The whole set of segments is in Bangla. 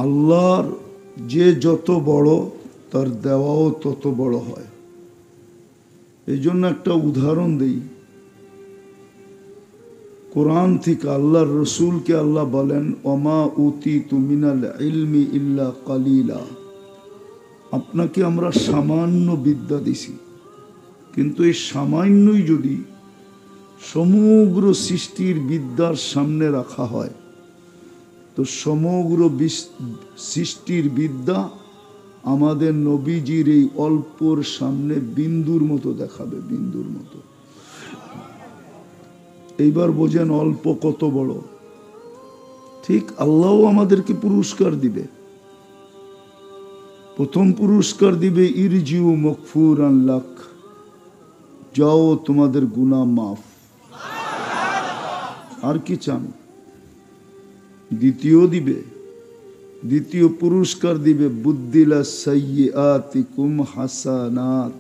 আল্লাহর যে যত বড় তার দেওয়াও তত বড় হয়। এই জন্য একটা উদাহরণ দেই, কোরআন থেকে আল্লাহর রসুলকে আল্লাহ বলেন, ওমা উতিতু মিনাল ইলমি ইল্লা কালিলা, আপনাকে আমরা সামান্য বিদ্যা দিছি, কিন্তু এই সামান্যই যদি সমগ্র সৃষ্টির বিদ্যার সামনে রাখা হয় তো সমগ্র সৃষ্টির বিদ্যা আমাদের নবীজির এই অল্পর সামনে বিন্দুর মতো দেখাবে, বিন্দুর মতো। এইবার বোঝেন অল্প কত বড়। ঠিক আল্লাহ আমাদেরকে পুরস্কার দিবে। প্রথম পুরস্কার দিবে ইরজিউ মগফুরান লাক, যাও তোমাদের গুনাহ মাফ। আর কি চান? দ্বিতীয় পুরস্কার দিবে বুদ্দিলা সাইয়্যাতিকুম হাসানাত,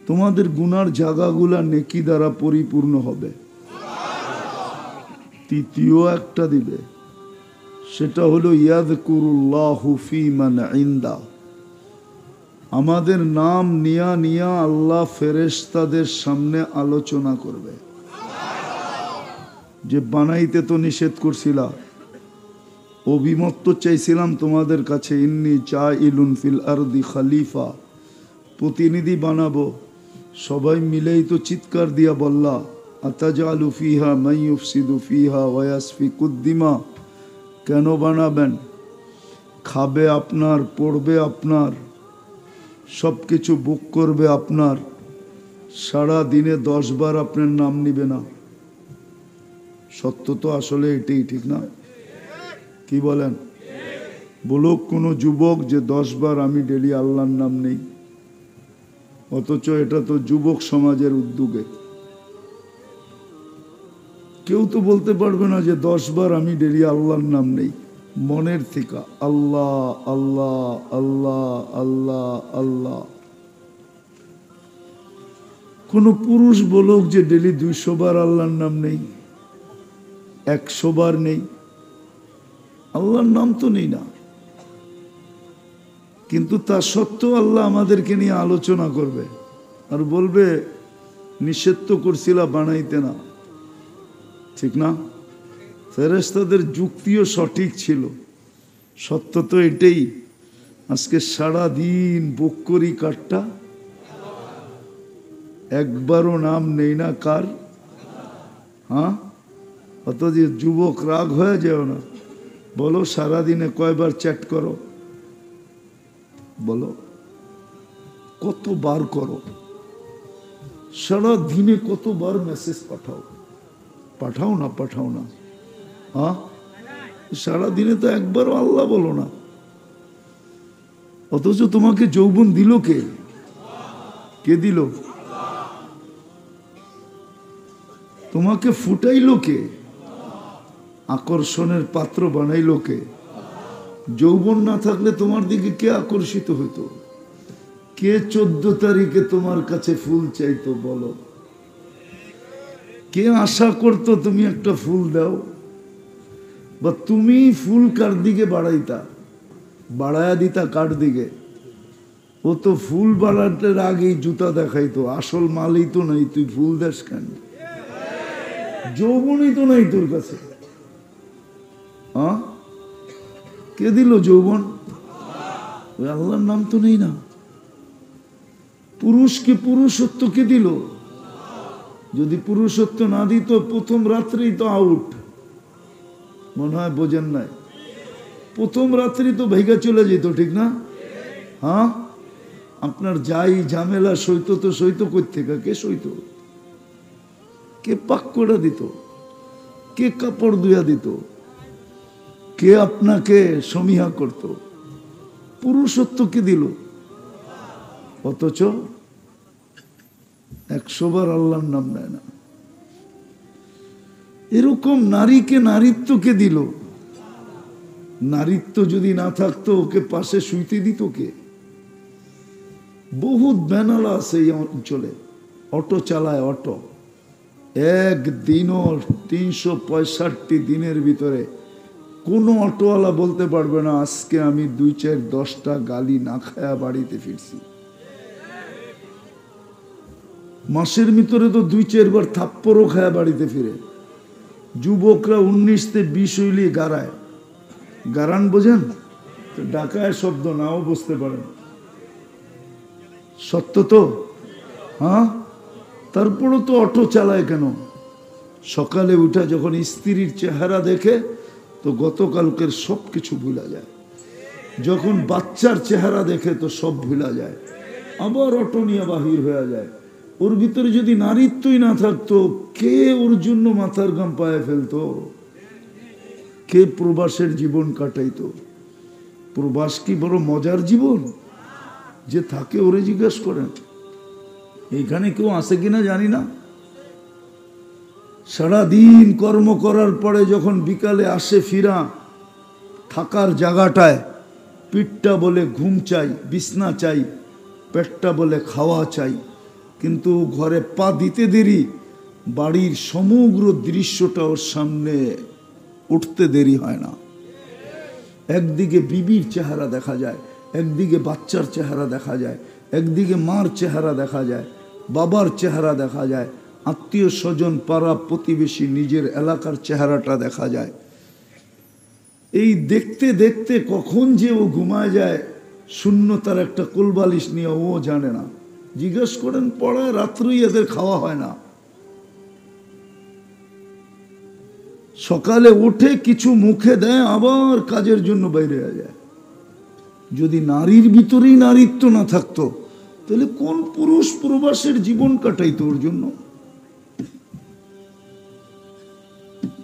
তোমাদের গুনার জায়গাগুলা নেকি দ্বারা পরিপূর্ণ হবে। তৃতীয় একটা দিবে, সেটা হলো ইয়াযকুরুল্লাহু ফী মান ইনদা, আমাদের নাম নিয়া নিয়া আল্লাহ ফেরেশতাদের সামনে আলোচনা করবে। যে বানাইতে তো নিষেধ করছিলা, অভিমত তো চাইছিলাম তোমাদের কাছে, ইন্নী জাইলুন ফিল আরদি খলিফা, প্রতিনিধি বানাবো। সবাই মিলেই তো চিৎকার দিয়া বললা, আতাজালু ফিহা মান ইউফসিদু ফিহা ওয়া ইয়াসফিকুদ দিমা, কেন বানাবেন? খাবে আপনার, পড়বে আপনার, সব কিছু বুক করবে আপনার, সারা দিনে 10 বার আপনার নাম নিবে না। সত্য তো আসলে এটাই, ঠিক না? কি বলেন? বলুক কোনো যুবক যে 10 বার আমি ডেলি আল্লাহর নাম নেই, অথচ এটা তো যুবক সমাজের উদ্যোগে। কেউ তো বলতে পারবে না যে 10 বার আমি ডেলি আল্লাহর নাম নেই মনের থেকে, আল্লাহ আল্লাহ আল্লাহ আল্লাহ আল্লাহ। কোন পুরুষ বলুক যে ডেলি 200 বার আল্লাহর নাম নেই, 100 বার নেই, আল্লাহর নাম তো নেই না। কিন্তু তা সত্ত্বেও আল্লাহ আমাদেরকে নিয়ে আলোচনা করবে আর বলবে নিষেধ তো করছিলা বানাইতে না, ঠিক না? ফেরেশতাদের যুক্তিও সঠিক ছিল, সত্য তো এটাই। আজকে সারা দিন বুক করি কারটা, একবারও নাম নেই না কার? হ্যাঁ, অত যে যুবক রাগ হয়ে যাও না, বলো সারাদিনে কয়বার চ্যাট করো? বলো কতবার করো? সারা দিনে কতবার মেসেজ পাঠাও? পাঠাও না, পাঠাও না? হ্যাঁ, সারা দিনে তো একবারও আল্লাহ বলো না। অথচ তোমাকে যৌবন দিল কে? কে দিল? তোমাকে ফুটাইলো কে? আকর্ষণের পাত্র বানাইলো কে? যৌবন না থাকলে তোমার দিকে কে আকর্ষিত হইতো? কে 14 তারিখে তোমার কাছে ফুল চাইতো? বলো, কে আশা করতো তুমি একটা ফুল দাও? বা তুমি ফুল কার দিকে বাড়াইতা, বাড়ায়া দিতা কার দিকে? ও তো ফুল বাড়ানোর আগেই জুতা দেখাইতো, আসল মালই তো নাই, তুই ফুল দেস কেন? যৌবনই তো নাই তোর কাছে। কে দিল যৌবন? ওই আল্লাহর নাম তো নেই না। পুরুষকে পুরুষত্ব কে দিল? যদি পুরুষত্ব না দিত প্রথম রাত্রেই তো আউট। মনে হয় বোঝেন নাই, প্রথম রাত্রি তো ভেগা চলে যেত, ঠিক না? হ্যাঁ, আপনার যাই ঝামেলা সইতো তো সইতো কই থেকে? কে সইতো? কে পাক করে দিত? কে কাপড় ধুয়া দিত? কে আপনাকে সমীহা করত? পুরুষত্ব কে দিল? অথচ 100 বার আল্লাহর নাম নেয় না। এরকম নারীকে নারীত্ব কে দিল? নারীত্ব যদি না থাকতো ওকে পাশে শুইতে দিত কে? বহুত বেনালা আছে এই অঞ্চলে, অটো চালায়, অটো একদিনও 365 দিনের ভিতরে কোনো অটোওয়ালা বলতে পারবে না আজকে আমি 2-4-10টা গালি না খায়া বাড়িতে ফিরছি। মাসের ভিতরে তো 2-4 বার থাপ্পড়ও খায়া বাড়িতে ফিরে। যুবকরা 19-20 হইলে গারায়, গারান বোঝেন তো, ডাকায় শব্দ নাও বুঝতে পারেন, সত্য তো। হ্যাঁ, তারপরও তো অটো চালায় কেন? সকালে উঠা যখন স্ত্রীর চেহারা দেখে তো গতকালকের সব কিছু ভুলা যায়, যখন বাচ্চার চেহারা দেখে তো সব ভুলা যায়, আবার অটো নিয়ে বাহির হয়ে যায়। ওর ভিতরে যদি নারীত্বই না থাকতো, কে ওর জন্য মাথার ঘাম পায়ে ফেলতো? কে প্রবাসের জীবন কাটাইতো? প্রবাস কি বড় মজার জীবন? যে থাকে ওরে জিজ্ঞেস করেন। এখানে কেউ আছে কিনা জানি না। সারাদিন কর্ম করার পরে যখন বিকালে আসে ফিরা, থাকার জায়গাটায় পিঠটা বলে ঘুম চাই, বিছনা চাই, পেটটা বলে খাওয়া চাই, কিন্তু ঘরে পা দিতে দেরি, বাড়ির সমগ্র দৃশ্যটা ওর সামনে উঠতে দেরি হয় না। একদিকে বিবির চেহারা দেখা যায়, একদিকে বাচ্চার চেহারা দেখা যায়, একদিকে মার চেহারা দেখা যায়, বাবার চেহারা দেখা যায়, আত্মীয় স্বজন, পাড়া প্রতিবেশী, নিজের এলাকার চেহারাটা দেখা যায়। এই দেখতে দেখতে কখন যে ও ঘুমায় যায়, শূন্যতার একটা কোলবালিশ নিয়ে, ও জানে না। জিজ্ঞেস করেন, পড়ায় রাত্রেই এদের খাওয়া হয় না। সকালে উঠে কিছু মুখে দেয়, আবার কাজের জন্য বাইরে যায়। যদি নারীর ভিতরেই নারীত্ব না থাকতো, তাহলে কোন পুরুষ প্রবাসের জীবন কাটাইতো ওর জন্য?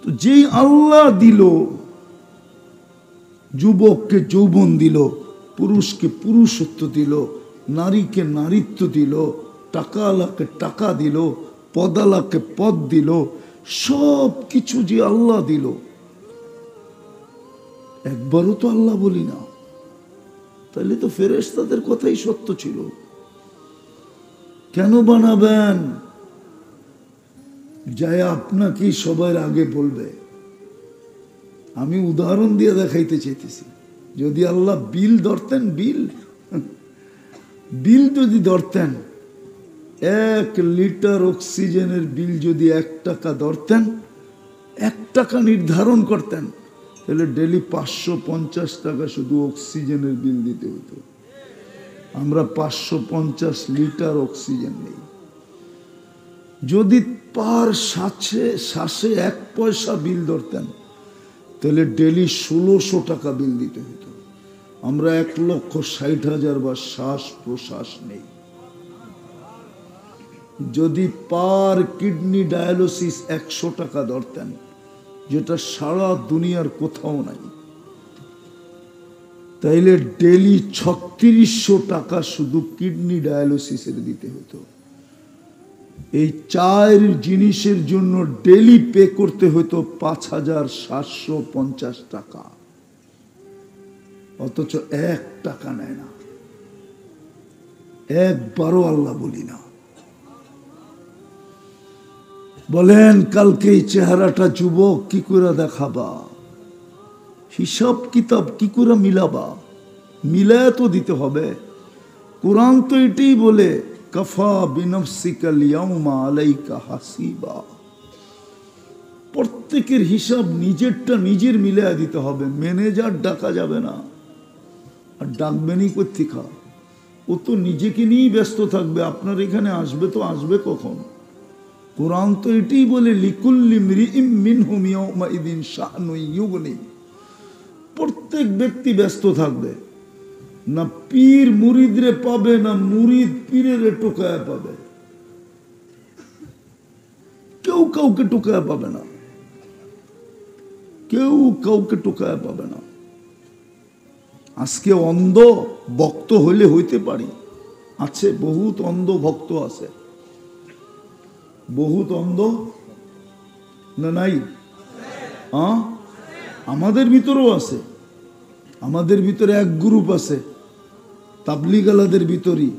তো যেই আল্লাহ দিল, যুবককে যৌবন দিল, পুরুষকে পুরুষত্ব দিল, নারীকে নারীত্ব দিল, টাকাওয়ালাকে টাকা দিল, পদালাকে পদ দিল, সব কিছু যে আল্লাহ দিল, একবারও তো আল্লাহ বলি না। তাহলে তো ফেরেশতাদের কথাই সত্য ছিল। কেন বানাবেন? যায় আপনাকে সবার আগে বলবে। আমি উদাহরণ দিয়ে দেখাইতে চাইতেছি। যদি আল্লাহ বিল ধরতেন, বিল যদি ধরতেন, 1 লিটার অক্সিজেনের বিল যদি 1 টাকা ধরতেন, 1 টাকা নির্ধারণ করতেন, তাহলে ডেলি 550 টাকা শুধু অক্সিজেনের বিল দিতে হতো। আমরা 550 লিটার অক্সিজেন নেই। যদি পার শ্বাসে 1 পয়সা বিল ধরতেন, তাহলে ডেলি 1600 টাকা বিল দিতে হতো। আমরা 1,60,000 বার শ্বাস প্রশ্বাস নেই। যদি পার কিডনি ডায়ালিসিস 100 টাকা ধরতেন, যেটা সারা দুনিয়ার কোথাও নাই, তাইলে ডেলি 3600 টাকা শুধু কিডনি ডায়ালিসিসের দিতে হতো। এই 4 জিনিসের জন্য ডেলি পে করতে হতো 5750 টাকা, অথচ 1 টাকা নেয় না। একবারও আল্লাহ বলি না। বলেন, কালকে এই চেহারাটা যুবক কি করে দেখাবা? হিসাব কিতাব কি করে মিলাবা? মিলায় তো দিতে হবে। কোরআন তো এটাই বলে, কাফা বিনফসিকাল ইয়াউমা আলাইকা হাসিবা। প্রত্যেকের হিসাব নিজেরটা নিজের মিলায় দিতে হবে। ম্যানেজার ডাকা যাবে না। আর ডাকবেনই কোত্থেকে? ও তো নিজেকে নিয়েই ব্যস্ত থাকবে। আপনার এখানে আসবে তো আসবে কখন? কোরআন তো এটাই বলে, লিকুল্লি মরিইম মিনহুম ইয়াউমাইদিন শানুন ইউগনি। প্রত্যেক ব্যক্তি ব্যস্ত থাকবে। না পীর মুরিদরে পাবে, না মুরিদ পীরের টোকায় পাবে। কেউ কাউকে টোকায় পাবে না, কেউ কাউকে টোকায় পাবে না। আজকে অন্ধ ভক্ত হইলে হইতে পারি, আছে বহুত অন্ধ ভক্ত আছে, বহুত অন্ধ না নাই? আমাদের ভিতরেও আছে। আমাদের ভিতরে এক গ্রুপ আছে তাবলিগালাদের ভিতরই,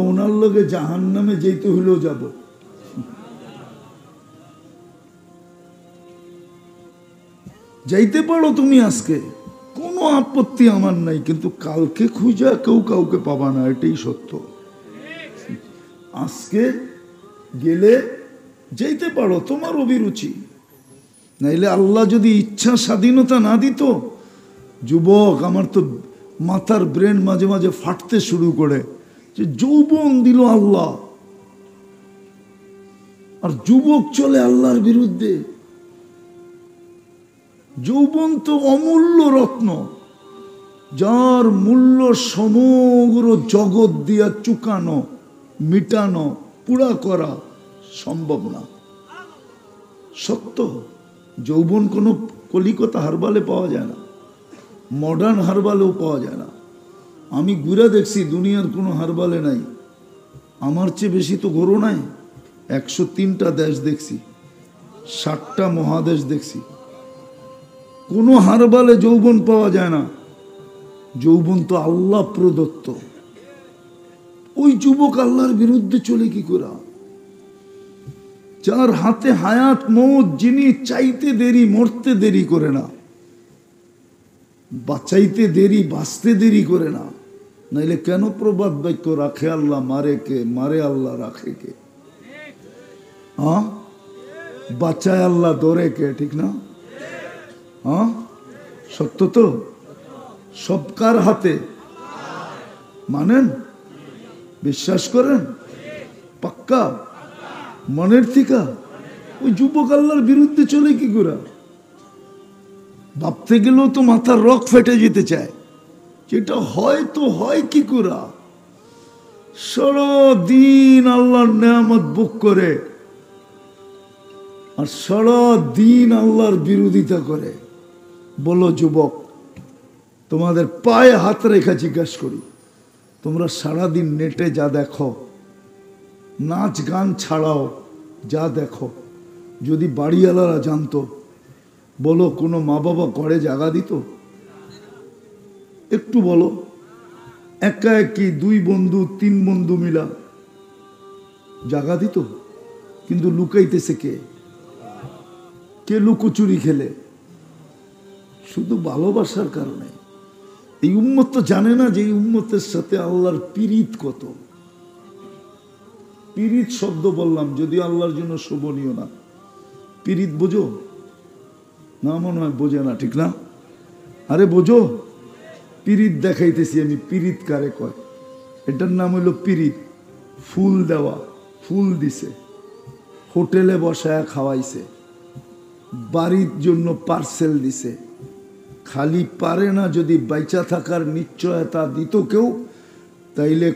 ওনার লগে জাহান্নামে যেতে হইলেও যাব। যাইতে পারো তুমি আজকে, কোনো আপত্তি আমার নাই, কিন্তু কালকে খুঁজা কেউ কাউকে পাবা না, এটাই সত্য। আজকে গেলে যেতে পারো, তোমার অভিরুচি। নাইলে আল্লাহ যদি ইচ্ছা স্বাধীনতা না দিত, যুবক আমার তো মাথার ব্রেন মাঝে মাঝে ফাটতে শুরু করে, যে যৌবন দিল আল্লাহ আর যুবক চলে আল্লাহর বিরুদ্ধে। যৌবন তো অমূল্য রত্ন, যার মূল্য সমগ্র জগৎ দিয়া চুকানো, মিটানো, পুরা করা সম্ভব না। সত্য, যৌবন কোনো কলিকতা হারবালে পাওয়া যায় না, মডার্ন হারবালেও পাওয়া যায় না। আমি ঘুরে দেখছি, দুনিয়ার কোনো হারবালে নাই। আমার চেয়ে বেশি তো গরু নাই, 103টা দেশ দেখছি, 60টা মহাদেশ দেখছি, কোনো হারবালে যৌবন পাওয়া যায় না। যৌবন তো আল্লাহ প্রদত্ত। ওই যুবক আল্লাহর বিরুদ্ধে চলে কি করে? যার হাতে হায়াত মৌত, যিনি চাইতে দেরি মরতে দেরি করে না, বাঁচাইতে দেরি বাঁচতে দেরি করে না। নাইলে কেন প্রবাদ বাক্য রাখে আল্লাহ মারে কে, মারে আল্লাহ রাখে কে? হ্যাঁ, বাঁচায় আল্লাহ ধরে কে? ঠিক না? হ্যাঁ, সত্য তো। সব কার হাতে মানেন? বিশ্বাস করেন? পাক্কা মনের থিকা? ওই যুবক আল্লাহর বিরুদ্ধে চলে কি করে? ভাবতে গেলেও তো মাথার রক ফেটে যেতে চায়, যেটা হয় তো হয় কি করে? সারাদিন আল্লাহর নেয়ামত ভোগ করে আর সারাদিন আল্লাহর বিরোধিতা করে। বলো যুবক, তোমাদের পায়ে হাত রেখা জিজ্ঞাসা করি, তোমরা সারাদিন নেটে যা দেখো, নাচ গান ছাড়াও যা দেখো, যদি বাড়িওয়ালারা জানতো, বলো কোনো মা বাবা ঘরে জাগা দিত? একটু বলো, একা একই 2 বন্ধু 3 বন্ধু মিলা জাগা দিত? কিন্তু লুকাইতেছে কে? কে লুকোচুরি খেলে? শুধু ভালোবাসার কারণে। এই উম্মত তো জানে না যে এই উম্মতের সাথে আল্লাহর পীড়িত কত। পীড়িত শব্দ বললাম, যদি আল্লাহর জন্য শোভনীয় না। পীড়িত বোঝো না? মনে হয় বোঝে না, ঠিক না? আরে বোঝো, পীড়িত দেখাইতেছি আমি। পীড়িত কারে কয়? এটার নাম হইল পীড়িত। ফুল দেওয়া, ফুল দিছে, হোটেলে বসায় খাওয়াইছে, বাড়ির জন্য পার্সেল দিছে। খালি পারে না, যদি বাইচা থাকার নিশ্চয়তা দিত কেউ, তাইলে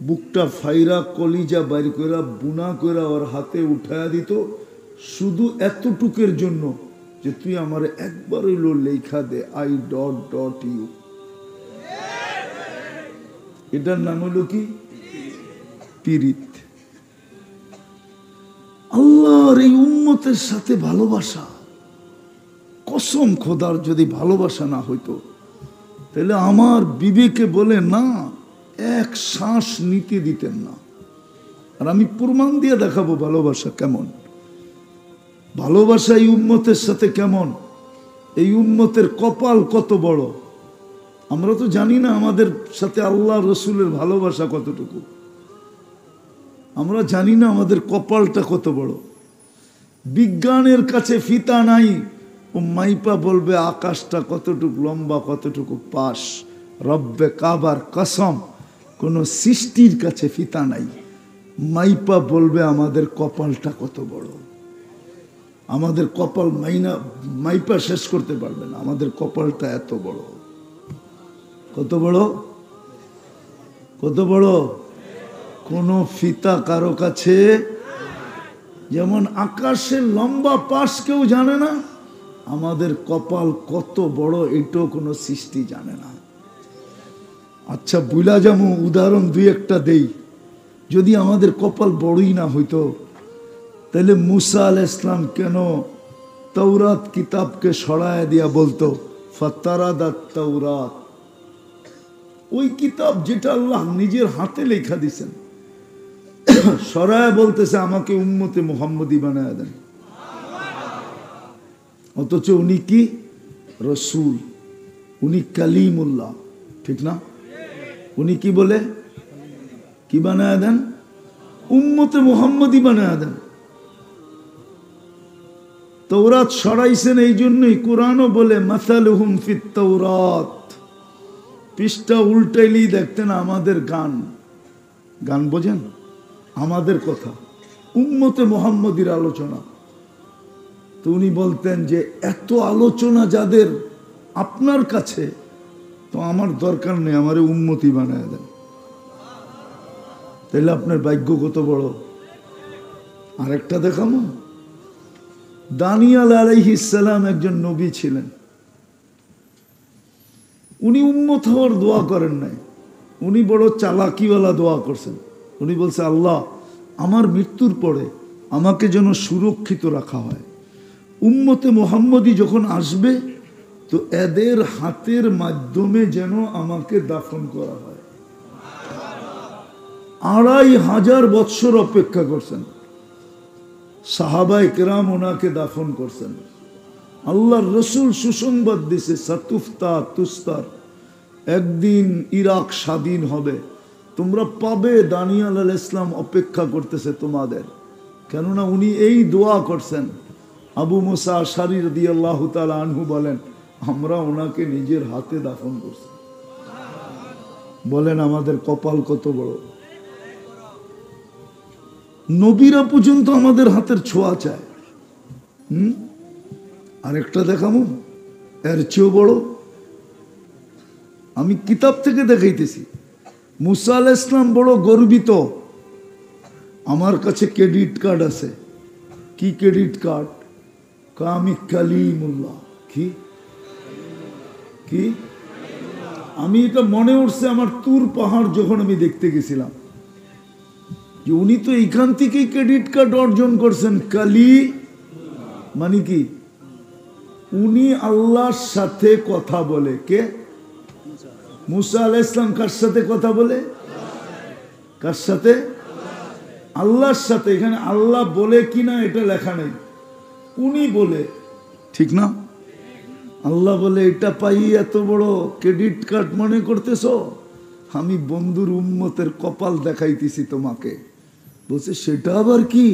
বুকটা ফাইরা কলিজা বাইর কইরা বুনা কইরা ওর হাতে উঠায়া দিত, শুধু এতটুকের জন্য যে তুই আমার একবার হইল লেখা দে, আই ডট ডট ইউ। এটার নাম হলো কি? পীড়িত। আল্লাহর এই উম্মতের সাথে ভালোবাসা, কসম খোদার যদি ভালোবাসা না হইতো, তাহলে আমার বিবেকে বলে না, এক শ্বাস নিতে দিতেন না। আর আমি প্রমাণ দিয়ে দেখাবো ভালোবাসা কেমন, ভালোবাসা এই উম্মতের সাথে কেমন, এই উম্মতের কপাল কত বড়। আমরা তো জানি না আমাদের সাথে আল্লাহ রসুলের ভালোবাসা কতটুকু। আমরা জানি না আমাদের কপালটা কত বড়। বিজ্ঞানের কাছে ফিতা নাই, ও মাইপা বলবে আকাশটা কতটুকু লম্বা, কতটুকু পাশ। রব্বে কাবার কসম, কোনো সৃষ্টির কাছে ফিতা নাই, মাইপা বলবে আমাদের কপালটা কত বড়। আমাদের কপাল মাইপা শেষ করতে পারবে না, আমাদের কপালটা এত বড়। কত বড়? কত বড়? কোনো ফিতা কারো কাছে। যেমন আকাশের লম্বা পাশ কেউ জানে না, আমাদের কপাল কত বড় এটাও কোনো সৃষ্টি জানে না। আচ্ছা বুলা যাবো, উদাহরণ 2-1টা দেই। যদি আমাদের কপাল বড়ই না হইতো, তাহলে মুসা আলাইহিস সালাম কেন তাওরাত কিতাবকে সরায় দিয়া বলতো ফাতারাদাত তাওরাত? ওই কিতাব যেটা আল্লাহ নিজের হাতে লেখা দিছেন, সরায় বলতেছে আমাকে উম্মতে মুহাম্মদী বানায় দেন। অথচ উনি কি রসুল, উনি কালিমুল্লাহ, ঠিক না? উনি কি বলে, কি বানায় দেন? উম্মতে মুহাম্মদী বানায় দেন। তৌরাত সরাইছেন এই জন্যই, কোরআনও বলে মাসালুহুম ফিত তাওরাত। পৃষ্ঠা উল্টাইলেই দেখতেন আমাদের গান, গান বোঝেন, আমাদের কথা, উম্মতে মুহাম্মদীর আলোচনা। তো উনি বলতেন যে এত আলোচনা যাদের আপনার কাছে, তো আমার দরকার নেই, আমারে উম্মতি বানায় দেন। তাহলে আপনার ভাগ্য কত বড়। আরেকটা দেখাবো, দানিয়াল আলাইহিস সালাম একজন নবী ছিলেন। উনি উম্মত হওয়ার দোয়া করেন নাই, উনি বড় চালাকিওয়ালা দোয়া করছেন। উনি বলছে, আল্লাহ আমার মৃত্যুর পরে আমাকে যেন সুরক্ষিত রাখা হয়, উম্মতে মুহাম্মদী যখন আসবে তো এদের হাতের মাধ্যমে যেন আমাকে দাফন করা হয়। 2500 বৎসর অপেক্ষা করছেন, সাহাবায়ে কেরাম ওনাকে দাফন করছেন। আল্লাহর রসুল সুসংবাদ দিছে, সাতুফতা তুস্তার, একদিন ইরাক স্বাধীন হবে, তোমরা পাবে। দানিয়াল আলাইহিস সালাম অপেক্ষা করতেছে তোমাদের, কেননা উনি এই দোয়া করছেন। আবু মুসা আশআরী রাদিয়াল্লাহু তাআলা আনহু বলেন, আমরা ওনাকে নিজের হাতে দাফন করছি। বলেন আমাদের কপাল কত বড়। নবীরা পর্যন্ত আমাদের হাতের ছোঁয়া চায়। আরেকটা দেখাবো, এর চেয়েও বড়। আমি কিতাব থেকে দেখাইতেছি। মুসা আলাইহিস সালাম বড় গর্বিত, আমার কাছে ক্রেডিট কার্ড আছে। কি ক্রেডিট কার্ড? আমি কালিমুল্লাহ। কি কি? আমি এটা মনে উঠছে আমার তুর পাহাড় যখন আমি দেখতে গেছিলাম, যে উনি তো এইখান থেকেই ক্রেডিট কার্ড অর্জন করছেন। কালি মানে কি? উনি আল্লাহর সাথে কথা বলে। কে? মুসা আলাইহিস সালাম কার সাথে কথা বলে? কার সাথে? আল্লাহর সাথে। এখানে আল্লাহ বলে কিনা এটা লেখা নেই, উনি বলে, ঠিক না? আল্লাহ বলে, এটা পাই এত বড় ক্রেডিট কার্ড মনে করতেছ? আমি বন্ধুর উম্মতের কপাল দেখাইতেছি তোমাকে। বলছে সেটা আবার কি?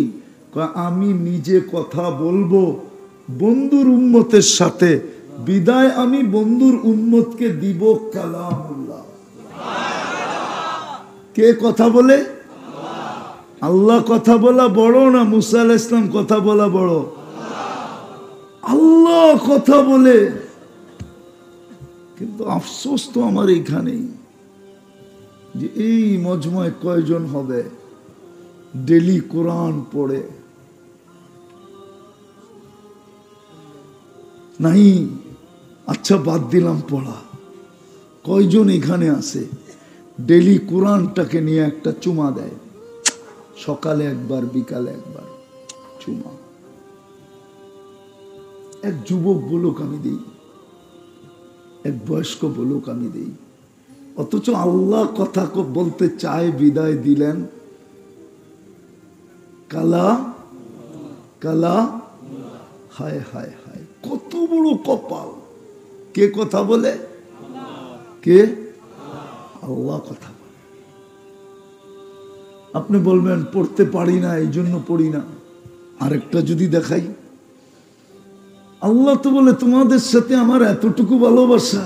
আমি নিজে কথা বলবো বন্ধুর উম্মতের সাথে, বিদায় আমি বন্ধুর উম্মতকে দিব কালামুল্লাহ। কে কথা বলে? আল্লাহ কথা বলা বড় না মুসা আলাইহিস সালাম কথা বলা বড়? আল্লাহ কথা বলে। কিন্তু আফসোস তো আমার এইখানেই, যে এই মজমায় কয়জন হবে ডেলি কোরআন পড়ে? নাই। আচ্ছা বাদ দিলাম পড়া, কয়জন এখানে আছে ডেলি কোরআনটাকে নিয়ে একটা চুমা দেয়? সকালে একবার, বিকালে একবার চুমা। এক যুবক বলুক আমি দেই, এক বয়স্ক বলুক আমি দেই, অথচ আল্লাহ কথা বলতে চায়, বিদায় দিলেন কালা কালা। হায় হায় হায়, কত বড় কপাল। কে কথা বলে? কে? আল্লাহ কথা বলে। আপনি বলবেন পড়তে পারি না এই জন্য পড়ি না। আরেকটা যদি দেখাই, আল্লাহ তো বলে তোমাদের সাথে আমার এতটুকু ভালোবাসা,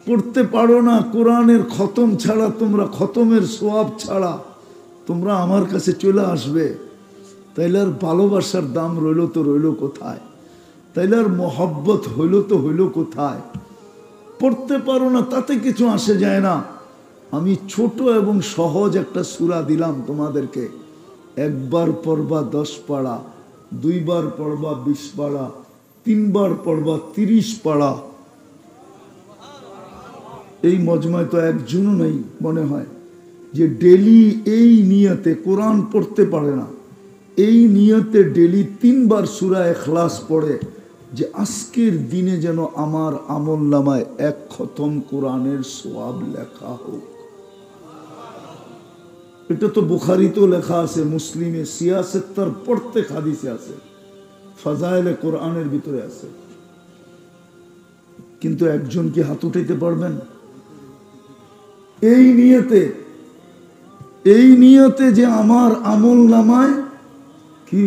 পড়তে পারো না কোরআনের খতম ছাড়া, তোমরা খতমের সোয়াব ছাড়া তোমরা আমার কাছে চলে আসবে, তাইলে আর ভালোবাসার দাম রইল তো রইল কোথায়? তাইলে আর মহব্বত হইল তো হইল কোথায়? পড়তে পারো না তাতে কিছু আসে যায় না। আমি ছোট এবং সহজ একটা সূরা দিলাম তোমাদেরকে, একবার পড়বা 10 পারা, দুইবার পড়বা 20 পারা, তিনবার পড়বা 30 পারা। এই মজমায় তো একজনও নেই মনে হয় যে ডেলি এই নিয়তে কোরআন পড়তে পারে না, এই নিয়তে ডেলি 3 বার সূরা ইখলাস পড়ে, যে আজকের দিনে যেন আমার আমলনামায় 1 খতম কোরআনের সওয়াব লেখা হোক। এটা তো বুখারীতেও লেখা আছে, মুসলিমে সিয়াসেত্তর পড়তে হাদিসে আছে, ফাজাইলে কোরআনের ভিতরে আছে। কিন্তু একজন কি হাত উঠাইতে পারবেন? এই নিয়তে যে আমার আমল নামায় কি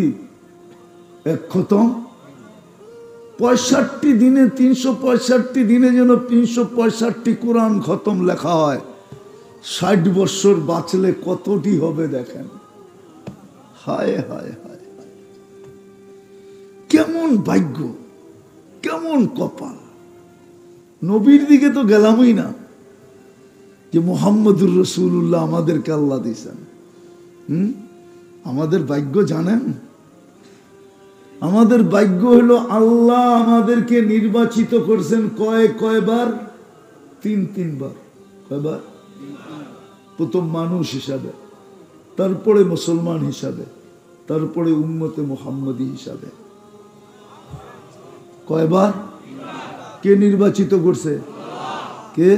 এক খতম 65 দিনে 365 দিনে যেন 365 কোরআন খতম লেখা হয়। 60 বছর বাঁচলে কতটি হবে দেখেন। হায় হায় হায়, কেমন ভাগ্য, কেমন কপাল। নবীর দিকে তো গেলামই না, যে মুহাম্মদুর রাসূলুল্লাহ আমাদেরকে আল্লাহ দিয়েছেন। আমাদের ভাগ্য জানেন? আমাদের ভাগ্য হলো আল্লাহ আমাদেরকে নির্বাচিত করছেন কয়বার? তিনবার। কয়বার? প্রথম মানুষ হিসাবে, তারপরে মুসলমান হিসাবে, তারপরে উম্মতে মুহাম্মদী হিসাবে। কয়বার? কে নির্বাচিত করছে? কে?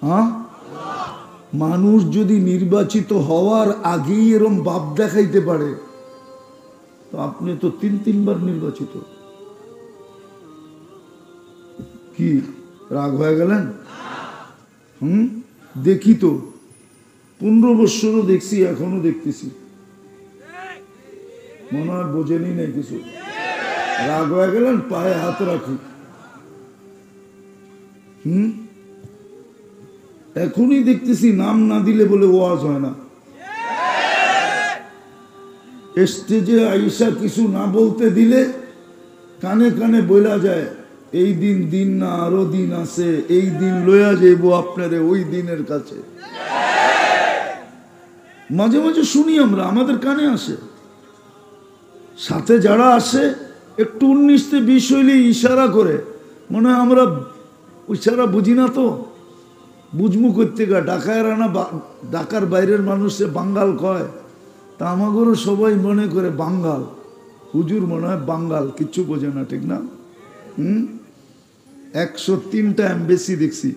হ্যাঁ, মানুষ যদি নির্বাচিত হওয়ার আগেই এরম ভাব দেখাইতে পারে, তো আপনি তো তিনবার নির্বাচিত। কি রাগ হয়ে গেলেন? দেখি তো 15 বছরও দেখছি, এখনো দেখতেছি। মনে হয় বোঝেনি নাই কিছু। রাগ হয়ে গেলেন? পায়ে হাত রাখি। এখনই দেখতেছি নাম না দিলে বলে ওয়াজ হয় না। স্টেজে আইসা কিছু না বলতে দিলে কানে কানে বলা যায়, এই দিন না আরো দিন আছে, এই দিন লইয়া যাইব আপনারে ওই দিনের কাছে। মাঝে মাঝে শুনি আমরা, আমাদের কানে আসে। সাথে যারা আসে একটু 19-20 হইলে ইশারা করে, মনে হয় আমরা ইশারা বুঝি না, তো বুঝমু করতে গা। ঢাকার বাইরের মানুষে বাঙ্গাল কয়, তা আমাদেরও সবাই মনে করে বাঙ্গাল। হুজুর মনে হয় বাঙ্গাল, কিচ্ছু বোঝে না, ঠিক না? 103টা এমবেসি দেখছি,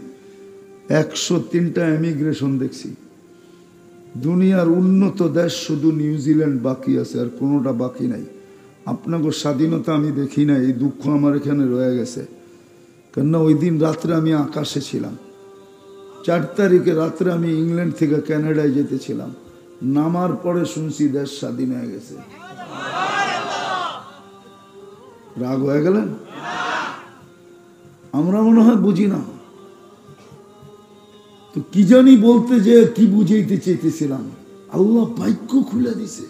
103টা এমিগ্রেশন দেখছি। দুনিয়ার উন্নত দেশ শুধু নিউজিল্যান্ড বাকি আছে, আর কোনোটা বাকি নাই। আপনাকে স্বাধীনতা আমি দেখি না, এই দুঃখ আমার এখানে রয়ে গেছে। কেননা ওই দিন রাত্রে আমি আকাশে ছিলাম। 4 তারিখে রাত্রে আমি ইংল্যান্ড থেকে কানাডায় যেতেছিলাম। নামার পরে শুনছি দেশ স্বাধীন হয়ে গেছে। রাগ হয়ে গেলেন? আমরা মনে হয় বুঝি না। তো কি জানি বলতে যে কি বুঝাইতে চাইতেছিলাম, আল্লাহ ভাগ্য খুলে দিছে।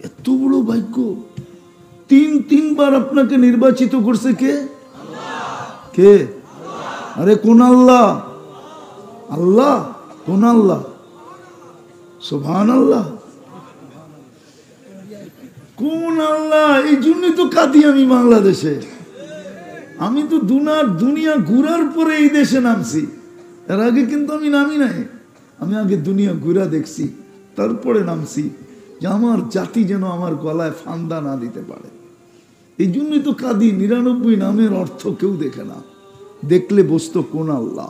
এত বড় ভাগ্য। তিনবার আপনাকে নির্বাচিত করছে কে? কে? আরে কোন আল্লাহ? আল্লাহ কোন আল্লাহ? সুবহানাল্লাহ। কোন আল্লাহ? এই জন্যই তো কাঁদি আমি বাংলাদেশে। আমি তো দুনিয়া ঘুরার পরে এই দেশে নামছি, এর আগে কিন্তু আমি নামি নাই। আমি আগে দুনিয়া ঘুরা দেখছি, তারপরে নামছি, যে আমার জাতি যেন আমার গলায় ফান্দা না দিতে পারে। এই জন্যই তো কাঁদি। 99 নামের অর্থ কেউ দেখে না, দেখলে বুঝতো কোন আল্লাহ।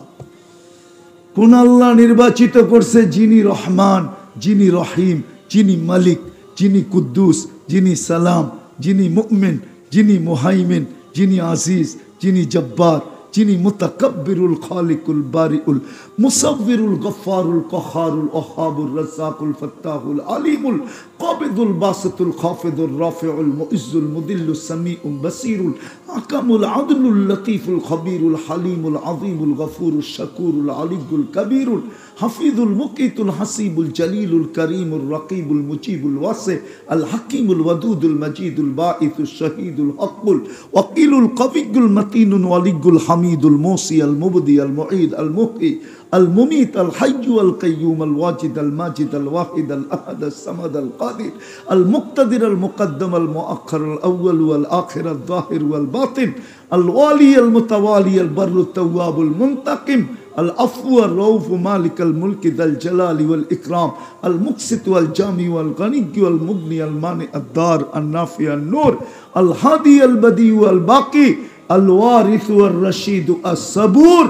কোন আল্লাহ নির্বাচিত করছে? যিনি রহমান, যিনি রহিম, যিনি মালিক, যিনি কুদ্দুস, যিনি সালাম, যিনি মুমিন, যিনি মুহাইমিন, যিনি আজিজ, যিনি জব্বার, যিনি মুতাকাব্বিরুল খালিকুল বারিউল মুসাব্বিরুল গফফারুল কহারুল ওহাবুর রাজ্জাকুল ফাত্তাহুল আলিমুল কাবিদুল বাসিতুল খাফিদুর রাফিউল মুইজ্জুল মুদিল্লুস সামিউল বাসিরুল আকামুল আদলুল লতীফুল খবীরুল হালিমুল আযীমুল গফুরুশ শাকুরুল আলিয়ুল কবীরুল হাফিজুল মুকিতুল হাসিবুল জলিলুল করিমুর রকিবুল মুজিবুল ওয়াসি আল হাকিমুল ওয়াদুদুল মজিদুল বাঈসুশ শহীদুল হকুল ওয়াকিলুল কবিয়ুল মতিনুল ওয়ালিয়ুল হামিদুল মুসি আল মুবদি আল মুঈদ আল মুহয়ি আল মুমিত আল হাইয়্যু আল কাইয়্যুম আল ওয়াজিদ আল মাজিদ আল ওয়াহিদ আল আহাদ আল সামাদ আল কাদির আল মুক্তাদির আল মুকদ্দম আল মুআখ্খার আল আউয়াল ওয়াল আখির আল যাহির ওয়াল বাতিন আল ওয়ালি আল মুতাওয়ালি আল বাররু তাওয়াবুল মুনতাকিম العفو الرؤوف مالك الملك ذا الجلال والإكرام المقسط والجامع والغني والمغني المانع الدار النافع النور الهادي البديع الباقي الوارث والرشيد الصبور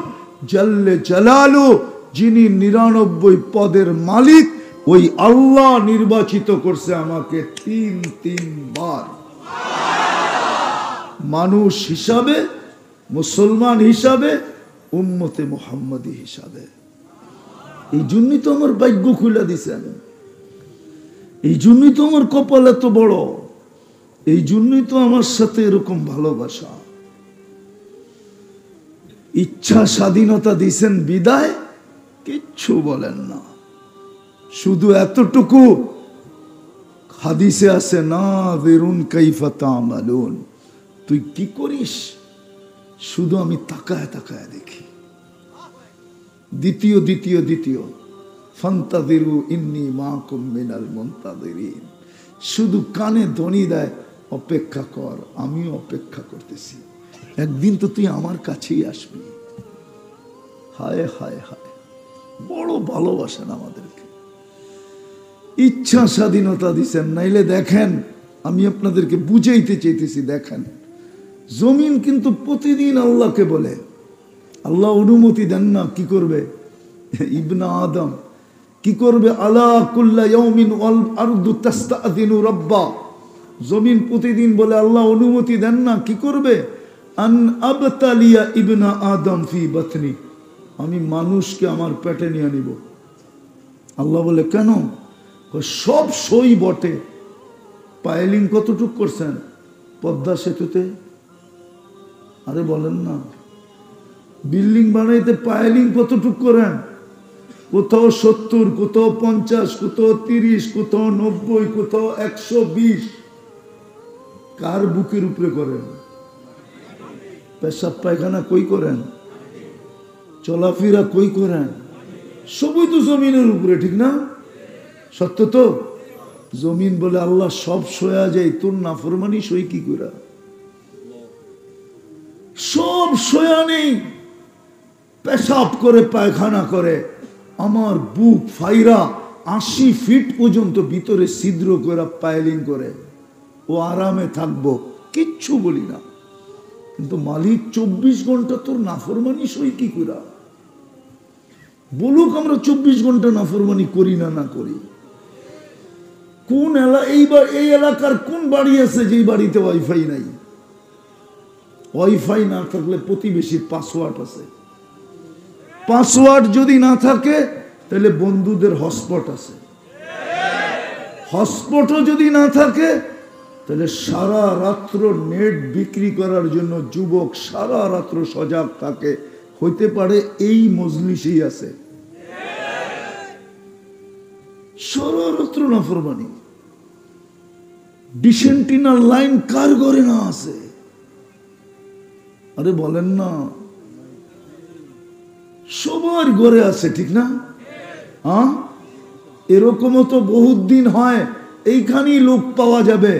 جل جلاله যিনি 99 পদের মালিক, ওই আল্লাহ নির্বাচিত করছে আমাকে 3 বার মানুষ হিসাবে, মুসলমান হিসাবে, উম্মতে মুহাম্মাদি হিসাবে। এই জন্যই তো আমার ভাগ্য খুলে দিছেন, এই জন্যই তো আমার কপাল এত বড়, এই জন্যই তো আমার সাথে এরকম ভালোবাসা। ইচ্ছা স্বাধীনতা দিছেন বিদায়, কিচ্ছু বলেন না। শুধু এতটুকু হাদিসে আছে, নাযিরুন কাইফা তা'মালুন, তুই কি করিস শুধু আমি তাকায় তাকায় দেখি। দ্বিতীয় ফান্তাযিরু ইন্নী মাকুম মিনাল মুনতাযিরিন, শুধু কানে ধ্বনি দেয়, অপেক্ষা কর, আমিও অপেক্ষা করতেছি, একদিন তো তুই আমার কাছেই আসবি। হায় হায় হায়, বড় ভালোবাসেন আমাদেরকে, ইচ্ছা স্বাধীনতা দিচ্ছেন। নাইলে দেখেন, আমি আপনাদেরকে বুঝাইতে চাইতেছি, দেখেন জমিন কিন্তু প্রতিদিন আল্লাহকে বলে, আল্লাহ অনুমতি দেন না, কি করবে ইবনা আদম, কি করবে, আলা কুল্লা ইয়াউমিন ওয়াল আরদু তাস্তাযিনু রাব্বা, জমিন প্রতিদিন বলে আল্লাহ অনুমতি দেন না, কি করবে, আন আবতালিয়া ইবনা আদম ফি বাতনি, আমি মানুষকে আমার পেটে নিয়ে নিব। আল্লাহ বলে কেন, সব সই বটে। পাইলিং কতটুক করছেন পদ্মা সেতুতে, আরে বলেন না, বিল্ডিং বানাইতে পাইলিং কতটুক করেন, কোথাও 70, কোথাও 50, কোথাও 30, কোথাও 90, কোথাও 120, কার বুকের উপরে করেন? পেশাব পায়খানা কই করেন? চলাফেরা কই করেন? সবই তো জমিনের উপরে, ঠিক না? সত্য তো? জমিন বলে আল্লাহ সব সয়া যায়, তোর নাফরমানি সই কি করে? সব সয়া নেই, পেশাব করে পায়খানা করে, আমার বুক ফাইরা 80 ফিট পর্যন্ত ভিতরে ছিদ্র করে পাইলিং করে, ও আরামে থাকবো, কিচ্ছু বলি না। কিন্তু মালিক 24 ঘন্টা তোর নাফরমানি সই কি করে? বলুক আমরা 24 ঘন্টা নাফরমানি করি না, না করি। কোন এই এলাকার কোন বাড়ি আছে যে বাড়িতে ওয়াইফাই নাই? ওয়াইফাই না থাকলে প্রতিবেশীর পাসওয়ার্ড আছে, পাসওয়ার্ড যদি না থাকে তাহলে বন্ধুদের হটস্পট আছে, হটস্পটও যদি না থাকে তাহলে সারা রাত্র নেট বিক্রি করার জন্য যুবক সারা রাত্র সজাগ থাকে, হইতে পারে এই মজলিসেই আছে। সারা রাত্র নাফরমানি, ডিসেন্টিনার লাইন কার ঘরে না আছে? আরে বলেন না, সবার ঘরে আছে, ঠিক না? হ্যাঁ, এরকমও তো বহুত দিন হয়, এইখানেই লোক পাওয়া যাবে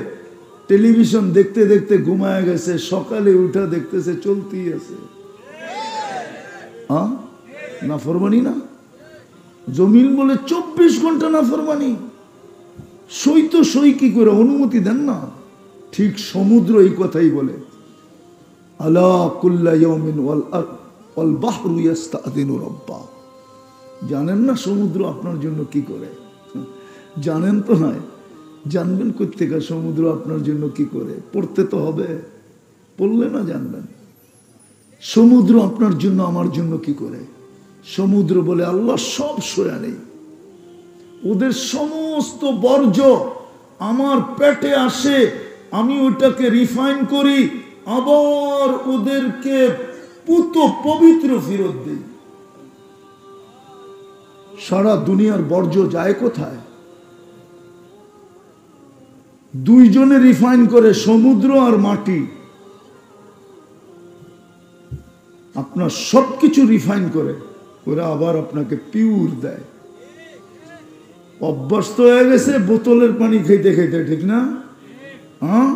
টেলিভিশন দেখতে দেখতে ঘুমায় গেছে, সকালে উঠা দেখতেছে চলতেই আছে। হ্যাঁ, নাফরমানি না? জমিন বলে 24 ঘন্টা নাফরমানি, সই তো সই কি করে, অনুমতি দেন না। ঠিক সমুদ্র এই কথাই বলে, আলা কুল্লা ইয়াউমিন ওয়াল বাহরু ইস্তাযিনু রাব্বা। জানেন না সমুদ্র আপনার জন্য কি করে? জানেন তো নয়, জানবেন কই থেকে সমুদ্র আপনার জন্য কি করে? পড়তে তো হবে, পড়লে না জানবেন সমুদ্র আপনার জন্য আমার জন্য কি করে। সমুদ্র বলে আল্লাহ সব সয়া নেই, ওদের সমস্ত বর্জ্য আমার পেটে আসে, আমি ওটাকে রিফাইন করি, আবার ওদেরকে পুত পবিত্র ফেরত দেই। সারা দুনিয়ার বর্জ্য যায় কোথায়? দুইজনে রিফাইন করে, সমুদ্র আর মাটি। আপনার সবকিছু রিফাইন করে, ওরা আবার আপনাকে পিওর দেয়। অভ্যস্ত হয়ে গেছে বোতলের পানি খাইতে খাইতে, ঠিক না? হ্যাঁ,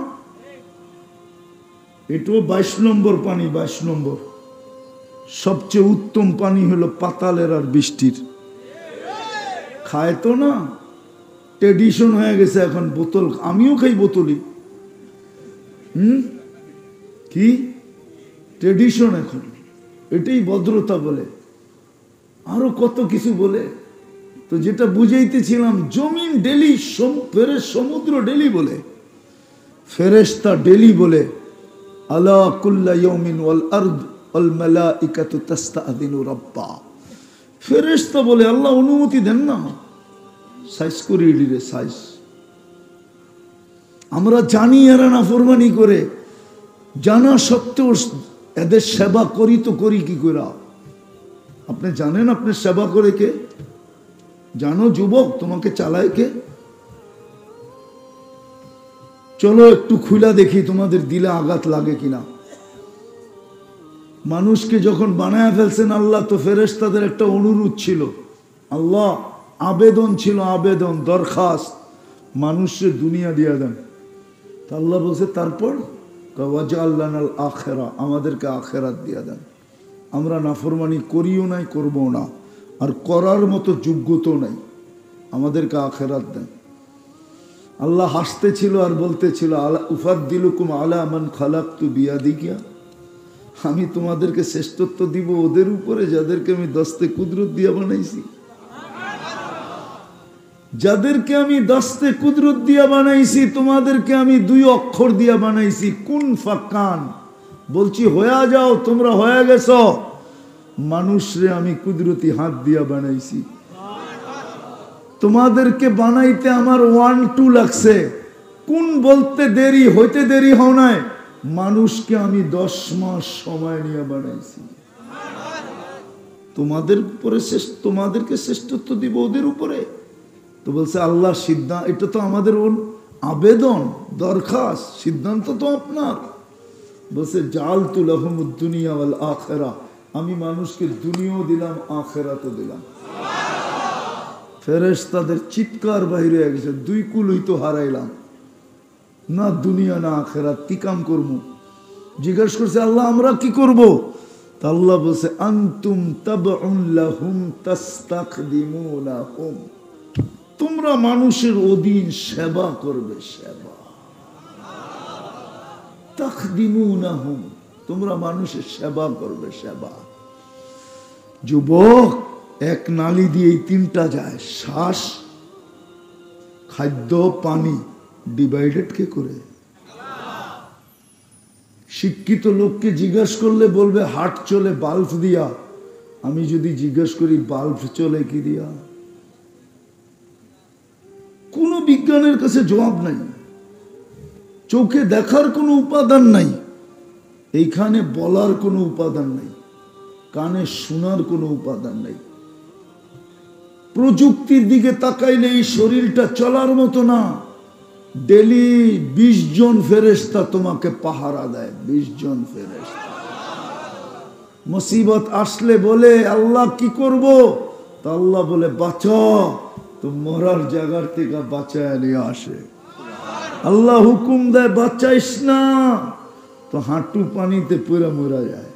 এটাও 22 নম্বর পানি, 22 নম্বর। সবচেয়ে উত্তম পানি হলো পাতালের আর বৃষ্টির। খায় তো না, ট্রেডিশন হয়ে গেছে এখন বোতল। আমিও খাই বোতলই। কি ট্রেডিশন এখন, এটাই ভদ্রতা বলে, আরো কত কিছু বলে। তো যেটা বুঝাইতেছিলাম, জমিন ডেলি, সমুদ্র ডেলি বলে, ফেরেশতা ডেলি বলে, আলা কুল্লা ইয়াউমিন ওয়াল আরদ ওয়াল মালাইকাতু তাস্তাযিনু রাব্বা। ফেরেশতা বলে আল্লাহ অনুমতি দেন না, সাইজ করি রে সাইজ। আমরা জানি এরা নাফরমানি করে, জানা সত্ত্বেও এদের সেবা করি তো করি কি করে? আপনি জানেন আপনি সেবা করে কে? জানো যুবক তোমাকে চালায় কে? চলো একটু খুলা দেখি তোমাদের দিলে আঘাত লাগে কিনা। মানুষকে যখন বানায় ফেলছেন আল্লাহ, তো ফেরেশতাদের একটা অনুরোধ ছিল, আল্লাহ আবেদন ছিল, আবেদন দরখাস্ত, মানুষের দুনিয়া দিয়া দেন। তা আল্লাহ বলছে তারপর ওয়াজআলনাল আখিরা, আমাদেরকে আখিরাত দিয়া দেন। আমরা নাফরমানি করিও নাই, করবো না, আর করার মতো যোগ্যতাও নাই, আমাদেরকে আখিরাত দেন। আল্লাহ হাসতেছিল আর বলতেছিল উফাদ্দিলুকুম আলা মান খালাকতু বিয়াদিয়া, আমি তোমাদেরকে শ্রেষ্ঠত্ব দিব ওদের উপরে যাদেরকে আমি দস্তে কুদরত দিয়া বানাইছি। যাদেরকে আমি দস্তে কুদরত দিয়া বানাইছি তোমাদেরকে আমি 2 অক্ষর দিয়া বানাইছি, কুন ফাকান। বলছি হয়ে যাও, তোমরা হয়ে গেছো। মানুষরে আমি কুদরতি হাত দিয়া বানাইছি, তোমাদেরকে বানাইতে আমার 1-2 লাগছে। কোন বলতে দেরি হইতে দেরি হও নাই, মানুষকে আমি 10 মাস সময় নিয়ে বানাইছি। তোমাদের উপরে তোমাদেরকে শ্রেষ্ঠত্ব দিব ওদের উপরে। তো বলছে আল্লাহ সিদ্ধান্ত, এটা তো আমাদের আবেদন দরখাস্ত, সিদ্ধান্ত তো আপনার। বলছে জাআলতু লাহুমুদ দুনিয়া ওয়াল আখিরা, আমি মানুষকে দুনিয়াও দিলাম আখিরাতও দিলাম। ফেরেশতাদের চিৎকার বাইরে হয়ে গেছে, 2 কুলই তো হারাইলাম, না দুনিয়া না আখিরাত, কি কাম করবো? জিজ্ঞেস করছে আল্লাহ আমরা কি করব? তা আল্লাহ বলছে আনতুম তাবউন লাহুম তাস্তাখদিমুনাহুম, তোমরা মানুষের অধীন সেবা করবে, সেবা। তাখদিমুনাহুম, তোমরা মানুষের সেবা করবে, সেবা। যুবক, এক নালী দিয়ে 3টা যায়, শ্বাস, খাদ্য, পানি, ডিভাইডেড কে করে? শিক্ষিত লোককে জিজ্ঞাসা করলে বলবে হার্ট চলে বাল্ব দিয়া, আমি যদি জিজ্ঞাসা করি বাল্ব চলে কি দিয়া, কোনো বিজ্ঞানের কাছে জবাব নাই। চোখে দেখার কোনো উপাদান নাই, এইখানে বলার কোনো উপাদান নাই, কানে শোনার কোনো উপাদান নাই। প্রযুক্তির দিকে তাকাইলে এই শরীরটা চলার মতো না। ডেলি 20 জন ফেরেশতা তোমাকে পাহারা দেয়, 20 জন ফেরেশতা। মুসিবত আসলে বলে আল্লাহ কি করব? তা আল্লাহ বলে বাঁচাও, তো মরার জায়গার থেকে বাঁচায় নিয়ে আসে। আল্লাহ হুকুম দেয় বাঁচাইস না, তো হাঁটু পানিতে পুরা মরা যায়।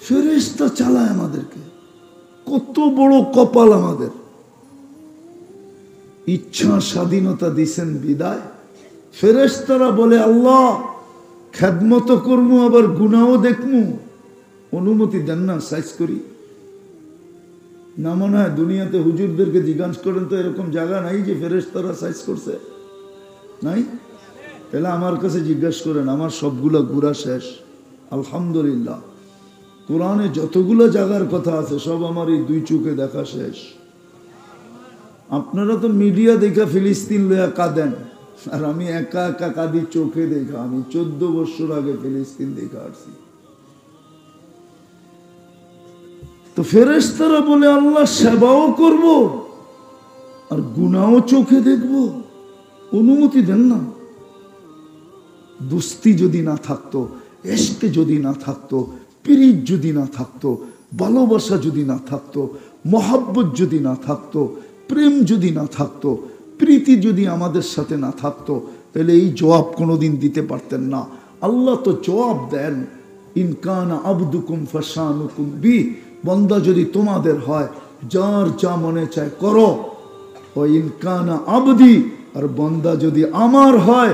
ফেরেশতা চালায় আমাদেরকে, কত বড় কপাল আমাদের। ইচ্ছা স্বাধীনতা দিছেন বিদায়। ফেরেশতারা বলে আল্লাহ খেদমত করবো, আবার গুনাহও দেখমু, অনুমতি দেন না, সাইজ করি না। মনে হয় দুনিয়াতে হুজুরদেরকে জিজ্ঞাসা করেন তো এরকম জায়গা নাই যে ফেরেশতারা সাইজ করছে, নাই? তাহলে আমার কাছে জিজ্ঞাসা করেন, আমার সবগুলা ঘুরা শেষ আলহামদুলিল্লাহ। কোরআনে যতগুলো জায়গার কথা আছে সব আমার এই 2 চোখে দেখা শেষ। আপনারা তো মিডিয়া দেখা ফিলিস্তিন লইয়া কাঁদেন, আর আমি একা একা কাঁদি চোখে দেখা। আমি 14 বছর আগে ফিলিস্তিন দেখা আসছি। তো ফেরেশতারা বলে আল্লাহ সেবাও করব আর গুনাহও চোখে দেখব, অনুমতি দেন না। দুস্তি যদি না থাকতো, এশকে যদি না থাকতো, পিরিত যদি না থাকতো, ভালোবাসা যদি না থাকতো, মহাব্বত যদি না থাকতো, প্রেম যদি না থাকতো, প্রীতি যদি আমাদের সাথে না থাকতো, তাহলে এই জবাব কোনোদিন দিতে পারতেন না। আল্লাহ তো জবাব দেন, ইনকানা আবদুকুম ফাশানুকুম বি, বন্দা যদি তোমাদের হয় যার যা মনে চায় করো। ও ইনকানা আবদি, আর বন্দা যদি আমার হয়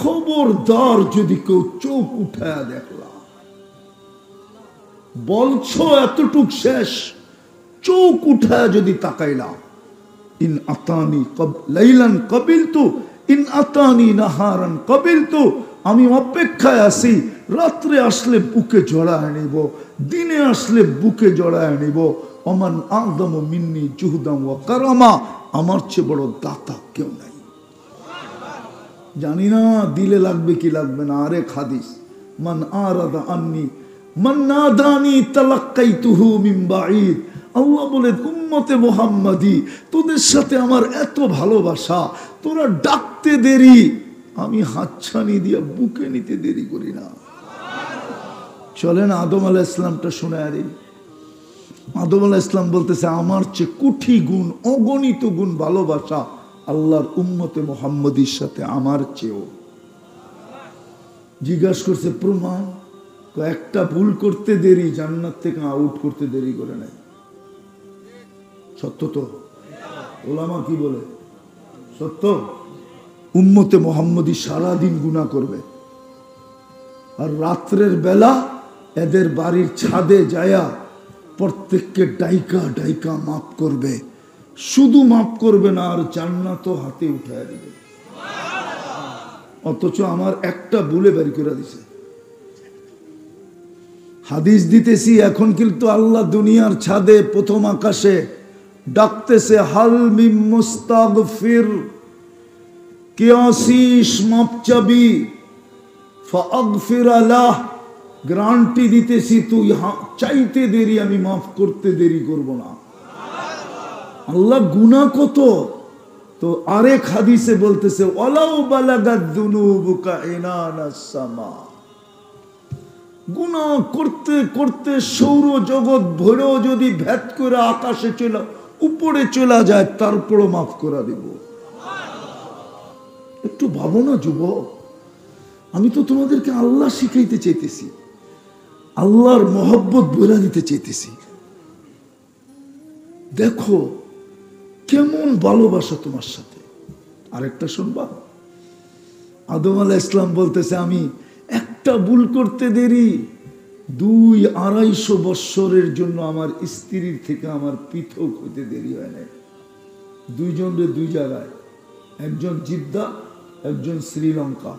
খবরদার যদি কেউ চোখ উঠায়া দেখলা। বলছো এতটুক শেষ, চোখ উঠায়া যদি তাকাইলা। ইন আতানি লাইলান কবিলতু, ইন আতানি নাহারান কবিলতু, আমি অপেক্ষায় আছি, রাত্রে আসলে বুকে জড়ায় নিব, দিনে আসলে বুকে জড়ায় নিব। ওমান আদম মিন্নি জুহদাম ওয়া কারামা, আমার চেয়ে বড় দাতা কেউ নাই। জানি না দিলে লাগবে কি লাগবে না। আরেক হাদিস, মান আরাদা আন্নি মান নাদানি তালাক্কাইতুহু মিন বাঈদ। আল্লাহ বলেন, উম্মতে মুহাম্মাদি, তোদের সাথে আমার এত ভালোবাসা, তোরা ডাকতে দেরি, আমি হাতছানি দিয়া বুকে নিতে দেরি করি না। চলেন আদম আলাইহিস সালামটা শুনে আরে। আদম আলাইহিস সালাম বলতেছে, আমার চেয়ে কোটি গুণ, অগণিত গুণ ভালোবাসা আল্লাহর উম্মতে মুহাম্মাদির সাথে আমার চেয়েও। জিজ্ঞাসা করছে প্রমাণ? একটা ভুল করতে দেরি জান্নাত থেকে আউট করতে দেরি করে নাই। সত্য তো? ওলামা কি বলে? সত্য। উম্মতে মুহাম্মাদি সারাদিন গুনাহ করবে, আর রাত্রের বেলা এদের বাড়ির ছাদে যায়া প্রত্যেককে ডাইকা ডাইকা মাফ করবে। শুধু মাফ করবে না, আর জান্নাতও হাতে উঠায় দিবে। অথচ আমার একটা ভুলে বের করে দিছে। হাদিস দিতেছি এখন, কিন্তু আল্লাহ দুনিয়ার ছাদে প্রথম আকাশে ডাকতেছে, হাল মিম মুস্তাগফির, কে আসিস মাপ চাবি, ফাগফির আলাহ, গ্যারান্টি দিতেছি তুই চাইতে দেরি, আমি মাফ করতে দেরি করব না। আল্লাহ গুনাহ কত, তো আরেক হাদিসে বলতেছে, ওয়ালাউ বালাগাদ যুনুবুকা ইনানাস সামা, গুনাহ করতে করতে সৌর জগৎ ভরেও যদি ভেদ করে আকাশে চলে উপরে চলে যায়, তারপরও মাফ করে দিব। একটু ভাবো না যুবক, আমি তো তোমাদেরকে আল্লাহ শিখাইতে চাইতেছি, আল্লাহর মহব্বত বলে দিতে চাইতেছি। দেখো কেমন ভালোবাসা তোমার সাথে। আরেকটা শুনবা, আদম আলাইহিস সালাম বলতেছে, আমি একটা ভুল করতে দেরি, 200-250 বৎসরের জন্য আমার স্ত্রীর থেকে আমার পৃথক হতে দেরি হয় না। দুইজনের দুই জায়গায়, একজন জিদ্দা, একজন শ্রীলঙ্কা,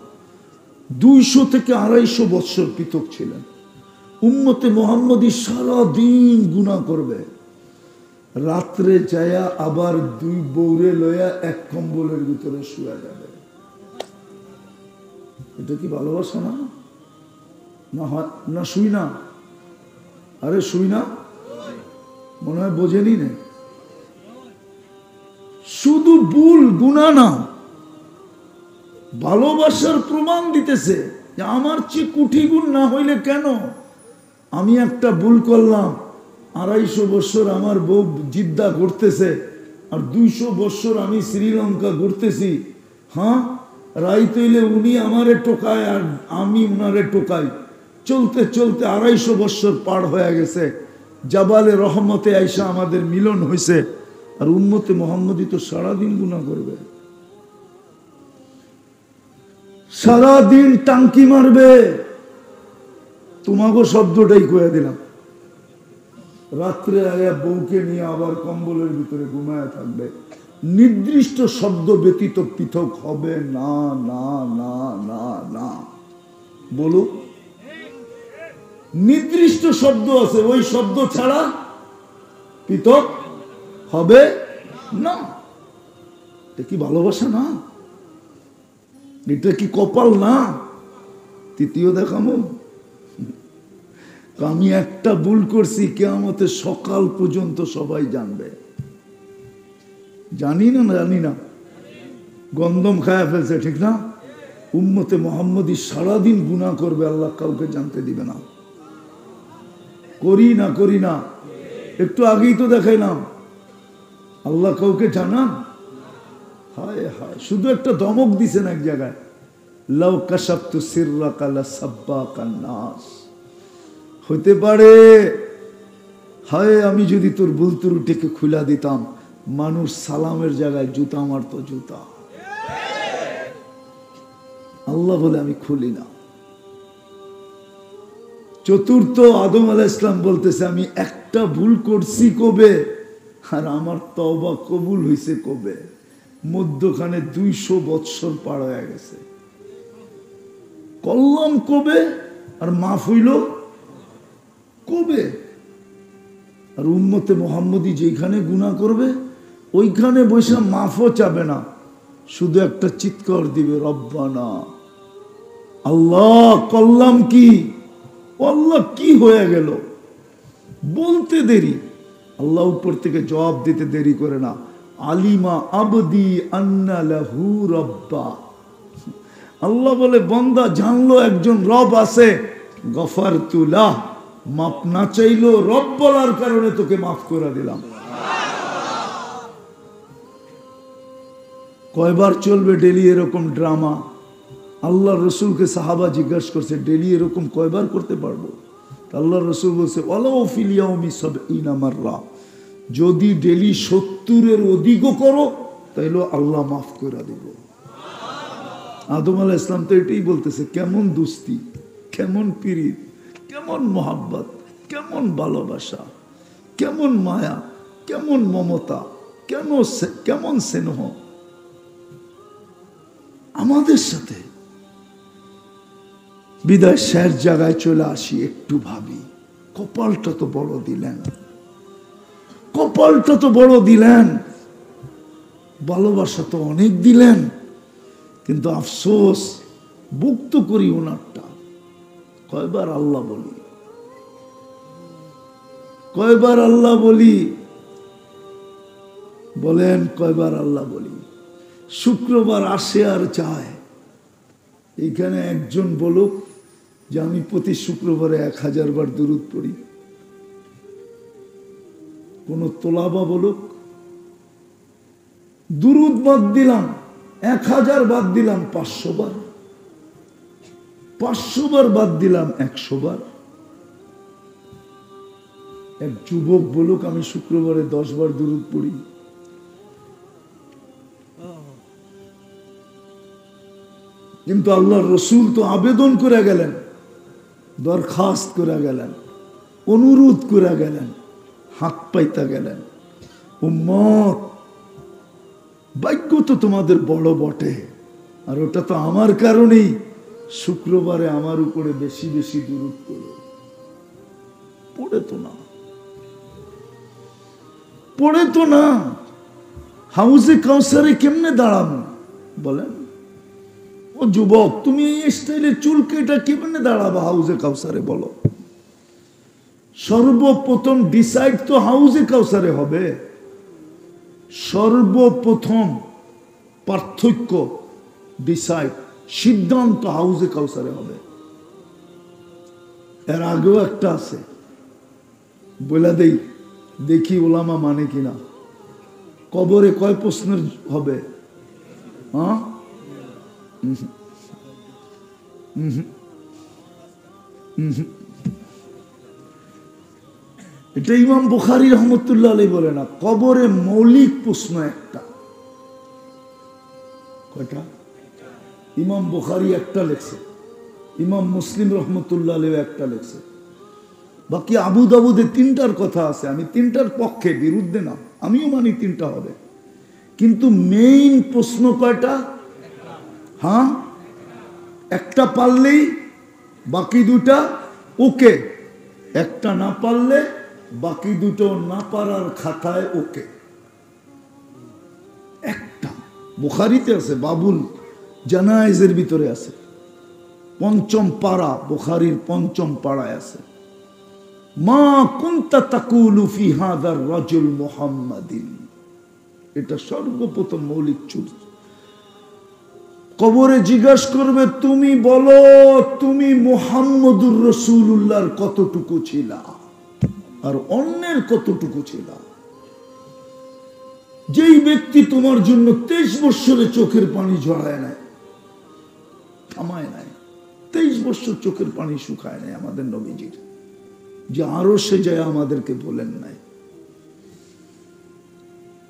200 থেকে 250 বৎসর পৃথক ছিলেন। উম্মতে মুহাম্মাদি সারা দিন গুনাহ করবে, রাত্রে যায়া আবার 2 বউরে লয়া এক কম্বলের ভিতরে শুয়ে যাবে। এটা কি ভালোবাসা না? না শুই না? আরে শুই না, মনে হয় বোঝেনি না। শুধু ভুল গুনাহ না, ভালোবাসার প্রমাণ দিতেছে যে আমার চেয়ে কোটি গুণ না হইলে কেন, আমি একটা ভুল করলাম, 250 বৎসর আমার বউ জিদ্দা ঘুরতেছে, আর 200 বৎসর আমি শ্রীলঙ্কা ঘুরতেছি। হ্যাঁ, রাইত হইলে উনি আমারে টোকায় আর আমি উনারে টোকাই, চলতে চলতে 250 বৎসর পার হয়ে গেছে, জাবালে রহমতে আইসা আমাদের মিলন হয়েছে। আর উম্মতে মুহাম্মাদি তো সারাদিন গুনাহ করবে, সারাদিন টাঙ্কি মারবে। তোমাকে শব্দটাই কয়ে দিলাম, রাত্রে আয়া বউকে নিয়ে আবার কম্বলের ভিতরে ঘুমায় থাকবে, নির্দিষ্ট শব্দ ব্যতীত পৃথক হবে না, না না না না। বলো, নির্দিষ্ট শব্দ আছে, ওই শব্দ ছাড়া পৃথক হবে না। এটা কি ভালোবাসা না? এটা কি কপাল না? তৃতীয় দেখামো, আমি একটা ভুল করছি, কিয়ামতের সকাল পর্যন্ত সবাই জানবে। জানি না, জানি না, গন্ধম খায়া ফেলছে, ঠিক না? উম্মতে মুহাম্মাদি সারাদিন গুনাহ করবে, আল্লাহ কাউকে জানতে দিবে না। করি না, করি না? একটু আগেই তো দেখাইলাম, আল্লাহ কাউকে জানান? হায় হায়, শুধু একটা ধমক দিছেন এক জায়গায়, লাউ কাশাফতু সিররাকা লাসাব্বাকান নাস। হতে পারে, হায় আমি যদি তোর ভুল ত্রুটিকে খুলা দিতাম, মানুষ সালামের জায়গায় জুতা মারতো, জুতা। আল্লাহ বলে আমি খুলি না। চতুর্থ, আদম আলাইহিস সালাম বলতেছে, আমি একটা ভুল করছি কবে, আর আমার তওবা কবুল হয়েছে কবে? মধ্যখানে 200 বৎসর পার হয়ে গেছে। করলাম কবে আর মাফ হইল কবে? আর উম্মতে মুহাম্মদী যেখানে গুনাহ করবে ওইখানে বসে মাফও চাবে না, শুধু একটা চিৎকার দিবে, রব্বানা, আল্লাহ করলাম কি, আল্লাহ কি হয়ে গেল, বলতে দেরি, আল্লাহ উপর থেকে জবাব দিতে দেরি করে না। আলিমা আবদি আন্না লাহু রব্বা, আল্লাহ বলে বান্দা জানলো একজন রব আছে, গফারতু লাহ, মাপ না চাইলো রব বলার কারণে তোকে মাফ করে দিলাম। কয়বার চলবে ডেলি এরকম ড্রামা? আল্লাহ রসুলকে সাহাবা জিজ্ঞাসা করছে, ডেলি এরকম কয়বার করতে পারবো? আল্লাহ রসুল বলছে, ওয়ালাউ ফিল ইয়াউমি সাবঈনা মাররা, যদি ডেলি 70-এর অধিকও করো তাইলে আল্লাহ মাফ করে দেব। আদম আলাইহিস সালাম তো এটাই বলতেছে, কেমন দুস্তি, কেমন পিরিত, কেমন মোহাব্বত, কেমন ভালোবাসা, কেমন মায়া, কেমন মমতা, কেমন স্নেহ আমাদের সাথে। বিদায় শেষ জায়গায় চলে আসি, একটু ভাবি, কপালটা তো বড় দিলেন, কপালটা তো বড় দিলেন, ভালোবাসা তো অনেক দিলেন, কিন্তু আফসোস বুক তো করি ওনারটা। কয়বার আল্লাহ বলি, কয়বার আল্লাহ বলি, বলেন কয়বার আল্লাহ বলি? শুক্রবার আসে আর যায়, এখানে একজন বলুক যে আমি প্রতি শুক্রবারে 1000 বার দুরূদ পড়ি, কোন তোলাবা বলুক? দুরূদ বাদ দিলাম, 1000 বাদ দিলাম 500 বার, 500 বার বাদ দিলাম 100 বার। এক যুবক বলুক আমি শুক্রবারে 10 বার দুরূদ পড়ি। কিন্তু আল্লাহর রসুল তো আবেদন করে গেলেন, দরখাস্ত করে গেলেন, অনুরোধ করে গেলেন, হাত পাইতা গেলেন, উম্মত ভাগ্য তো তোমাদের বড় বটে, আর ওটা তো আমার কারণেই শুক্রবারে আমার উপরে বেশি বেশি দুরূদ পড়ো। পড়ে তো না, পড়ে তো না। হাউজে কাউসারে কেমনে দাঁড়াবো বলেন? ও যুবক, তুমি এই স্টাইলে চুল কেটে কেমনে দাঁড়াবো হাউজে কাউসারে বলো? সর্বপ্রথম ডিসাইড তো হাউজে কাউসারে হবে, সর্বপ্রথম পার্থক্য ডিসাইড, সিদ্ধান্ত হাউজে কাউসারে হবে। এর আগেও একটা আছে, বলে দেই, দেখি ওলামা মানে কিনা। কবরে কয় প্রশ্নের হবে? হ্যাঁ, এটা ইমাম বুখারী রহমতুল্লাহ আলাইহি বলে না, কবরে মৌলিক প্রশ্ন একটা। কয়টা? ইমাম বুখারী একটা লেখছে, ইমাম মুসলিম রহমতুল্লাহ আলাইহি একটা লেখছে, বাকি আবু দাউদে 3টার কথা আছে। আমি 3টার পক্ষে, বিরুদ্ধে না, আমিও মানি 3টা হবে, কিন্তু মেইন প্রশ্ন কয়টা? হ্যাঁ, একটা পারলেই বাকি দুটা ওকে, একটা না পারলে বাকি দুটো না পারার খাতায় ওকে। একটা বুখারীতে আছে, বাবুল জানায়েজের ভিতরে আছে, 5ম পারা, বুখারীর 5ম পাড়ায় আছে, মা কুনতা তাকুলু ফি হাযার রাজুল মুহাম্মাদিন। এটা সর্বপ্রথম মৌলিক চুল। কবরে জিজ্ঞাসা করবে, তুমি বলো তুমি মুহাম্মদুর রাসূলুল্লাহর কতটুকু ছিলা আর অন্যের কতটুকু ছিলা? যেই ব্যক্তি তোমার জন্য 23 বছরে চোখের পানি ঝরায় নাই, থামায় নাই, 23 বছর চোখের পানি শুকায় নাই আমাদের নবীজির, যে আরো সে যায় আমাদেরকে বলেন নাই,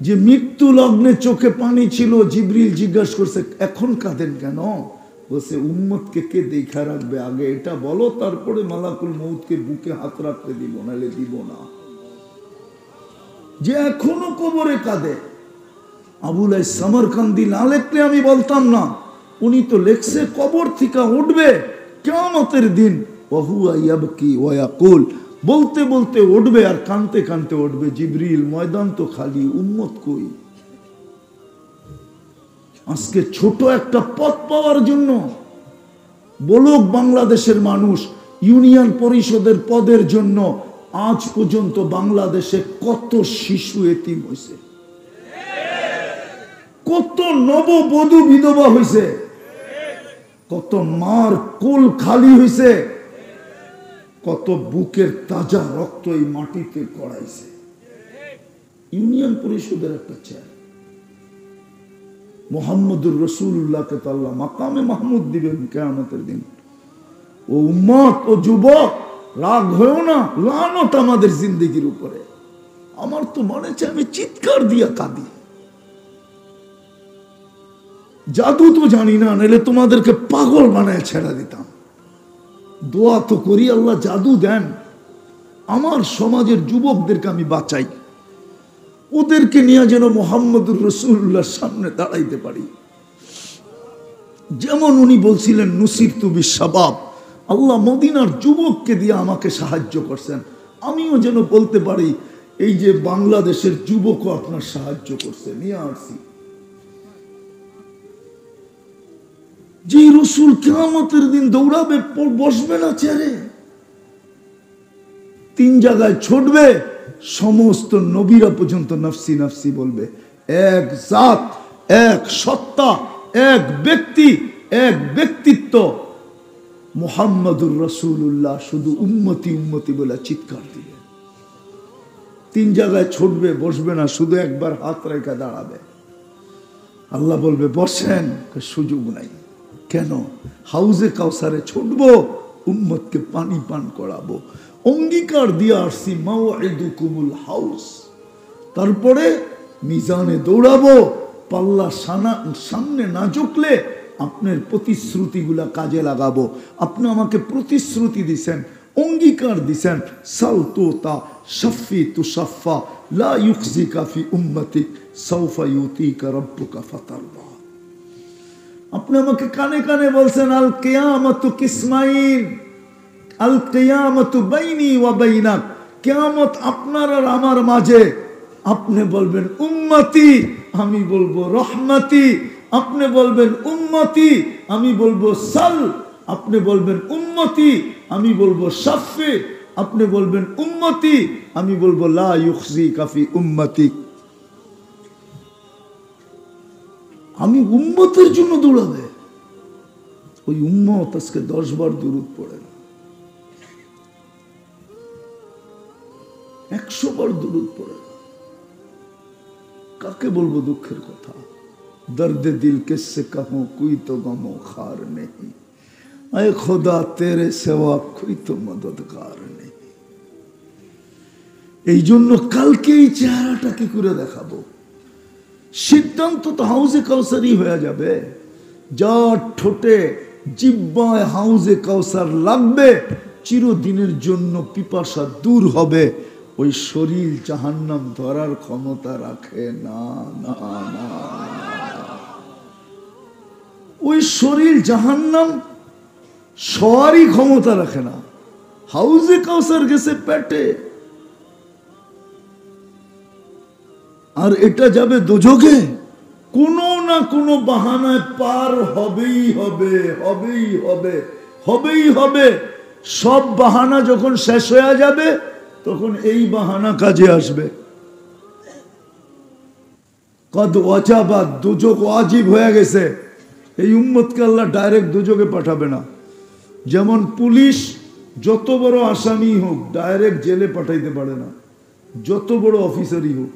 যে মৃত্যু লগ্নে চোখে পানি ছিল, জিবরিল জিজ্ঞাসা করছে এখন কাঁদেন কেন? বলছে উম্মতকে কে দেখা রাখবে, আগে এটা বলো, তারপরে মালাকুল মউতকে বুকে হাত রাখতে দিব, নাহলে দিব না। যে এখনো কবরে কাঁদে। আবুল সামরকান্দি না লেখলে আমি বলতাম না, উনি তো লেখছে কবর থেকে উঠবে, কিয়ামতের দিন ওয়াহুয়া ইয়াবকি ওয়া ইয়াকুল, বলতে বলতে উঠবে আর কানতে কানতে উঠবে, জিবরিল ময়দান তো খালি, উম্মত কই? আজকে ছোট একটা পদ পাওয়ার জন্য বলুক বাংলাদেশের মানুষ, ইউনিয়ন পরিষদের পদের জন্য আজ পর্যন্ত বাংলাদেশে কত শিশু এতিম হয়েছে, কত নববধূ বিধবা হয়েছে, কত মার কোল খালি হয়েছে, কত বুকের তাজা রক্ত এই মাটিতে গড়াইছে। ইউনিয়ন পরিষদের একটা চেয়ার, মুহাম্মদুর রাসূলুল্লাহকে তো আল্লাহ মাকামে মাহমুদ দিবেন কিয়ামতের দিন। ও উম্মত, ও যুবক, রাগ হয়েও না, লানত আমাদের জিন্দেগির উপরে। আমার তো মনে হচ্ছে আমি চিৎকার দিয়া কাঁদি। জাদু তো জানি না, নাহলে তোমাদেরকে পাগল বানায় ছেড়ে দিতাম। দোয়া তো করি আল্লাহ জাদু দেন, আমার সমাজের যুবকদেরকে আমি বাঁচাই, ওদেরকে নিয়ে যেন মুহাম্মদুর রাসূলুল্লাহর সামনে দাঁড়াইতে পারি। যেমন উনি বলছিলেন নুসিরতু বিশ-শাবাব, আল্লাহ মদিনার যুবককে দিয়ে আমাকে সাহায্য করছেন, আমিও যেন বলতে পারি এই যে বাংলাদেশের যুবকও আপনার সাহায্য করছে, নিয়ে আসছি। যে রসুল কিয়ামতের দিন দৌড়াবে, বসবে না চেয়ারে, 3 জায়গায় ছুটবে, সমস্ত নবীরা পর্যন্ত নফসি নফসি বলবে। এক জাত, এক সত্তা, এক ব্যক্তি, এক ব্যক্তিত্ব মুহাম্মদুর রাসূলুল্লাহ, শুধু উম্মতি উম্মতি বলে চিৎকার দিবে। 3 জায়গায় ছুটবে, বসবে না, শুধু একবার হাত রেখে দাঁড়াবে। আল্লাহ বলবে বসেন, সুযোগ নাই। কেন? হাউজে কাউসারে ছুটবো, উম্মতকে পানি পান করাবো, অঙ্গীকার দিয়ে আসছি মাওইদুকুমুল হাউস। তারপরে মিজানে দৌড়াবো, পাল্লা সামনে না ঝুঁকলে আপনার প্রতিশ্রুতিগুলা কাজে লাগাবো। আপনি আমাকে প্রতিশ্রুতি দিছেন, অঙ্গীকার দিছেন, সাল তোতা শাফি তুশাফা লা ইউখজিকা ফি উম্মতিক সাউফা ইউতিকা রাব্বুকা ফাতারদা। আপনি আমাকে কানে কানে বলছেন আল কিয়ামাতু কিসমাইন, আল কিয়ামাতু বাইনি ওয়া বাইনাক, কিয়ামত আপনার আর আমার মাঝে। আপনি বলবেন উম্মতি, আমি বলবো রহমতি। আপনি বলবেন উম্মতি, আমি বলবো সাল। আপনি বলবেন উম্মতি, আমি বলবো শাফি। আপনি বলবেন উম্মতি, আমি বলবো লা ইউখজিকা ফি উম্মতিক। আমি উম্মতের জন্য দৌড়াবে। ওই উম্মত আজকে 10 বার দুরূদ পড়ে না, 100 বার দুরূদ পড়ে না। কাকে বলবো দুঃখের কথা? দর্দে দিল কিসসে कहूं, कोई तो गमो खार नहीं, ऐ खुदा तेरे सिवा कोई तो मददगार नहीं। এই জন্য কালকে এই চেহারাটা কি করে দেখাবো? সিদ্ধান্ত তো হাউজে কাউসারই হয়ে যাবে। যার ঠোঁটে জিহ্বায় হাউজে কাউসার লাগবে, চিরদিনের জন্য পিপাসা দূর হবে। ওই শরীর জাহান্নাম ধরার ক্ষমতা রাখে না, না, না। ওই শরীর জাহান্নাম সবারই ক্ষমতা রাখে না। হাউজে কাউসার গেছে পেটে, আর এটা যাবে দোজখে। কোনো না কোনো বাহানায় পার হবেই হবে, হবেই হবে, হবেই হবে। সব বাহানা যখন শেষ হয়ে যাবে, তখন এই বাহানা কাজে আসবে। কদ ওয়াজাবাত, দোজখ ওয়াজিব হয়ে গেছে। এই উম্মতকে আল্লাহ ডাইরেক্ট দোজখে পাঠাবে না। যেমন পুলিশ যত বড় আসামি হোক ডাইরেক্ট জেলে পাঠাইতে পারে না, যত বড় অফিসারই হোক,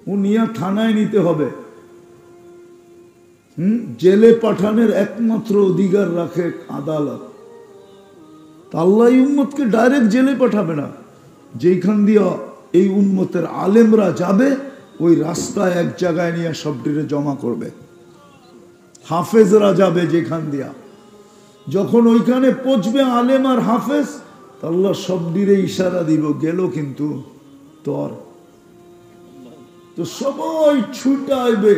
ও নিয়ে থানায় নিতে হবে। জেলে পাঠানোর একমাত্র অধিকার রাখে আদালত। আল্লাহ এই উম্মতকে ডাইরেক্ট জেলে পাঠাবে না। যেখান দিয়া এই উম্মতের আলেমরা যাবে, ওই রাস্তায় এক জায়গায় নিয়ে সবটিরে জমা করবে। হাফেজরা যাবে যেখান দিয়া, যখন ওইখানে পৌঁছবে আলেম আর হাফেজ, আল্লাহ সবটিরে ইশারা দিব, গেল কিন্তু তোর। তো সবাই ছুটে আসবে,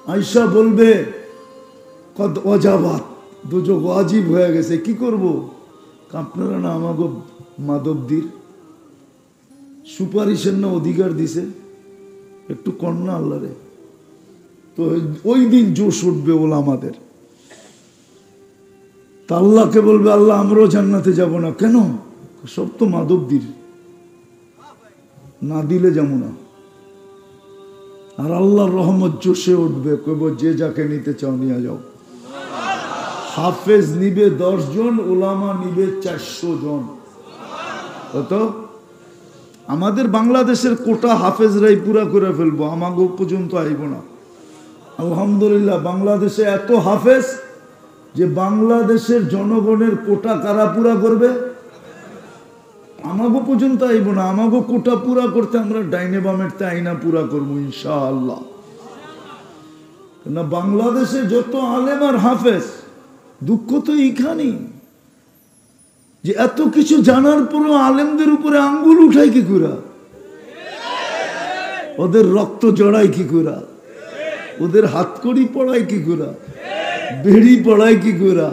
আয়সা বলবে কদ ওয়াজাবাত, দুজক ওয়াজিব হয়ে গেছে, কি করব? আপনারা না আমাকে মাধবদীর সুপারিশের না অধিকার দিছে, একটু কন্যা আল্লাহরে, তো ওই দিন জোশ উঠবে বলে আমাদের। তা আল্লাহকে বলবে, আল্লাহ আমরাও জান্নাতে যাব না। কেন? সব তো মাধবদীর, না দিলে যাব না। আর আল্লাহর রহমত জোশে উঠবে, কইব যে যাকে নিতে চাও নিয়ে যাও। হাফেজ নিবে 10 জন, ওলামা নিবে 400 জন। কত? আমাদের বাংলাদেশের কোটা হাফেজরাই পুরা করে ফেলবো, আমাকে পর্যন্ত আইব না। আলহামদুলিল্লাহ, বাংলাদেশে এত হাফেজ যে বাংলাদেশের জনগণের কোটা কারা পুরা করবে? আমাকে পর্যন্ত আইব না। আমাকে কোটা পুরা করতে আমরা ডাইনে বামের আইনা পুরা করবো ইনশাআল্লাহ। না, বাংলাদেশে যত আলেম আর হাফেজ, দুঃখ তো এইখানেই যে এত কিছু জানার পরও আলেমদের উপরে আঙ্গুল উঠায় কি করে, ওদের রক্ত জড়ায় কি করে, ওদের হাতকড়ি পড়ায় কি করে, বেড়ি পড়ায় কি করে,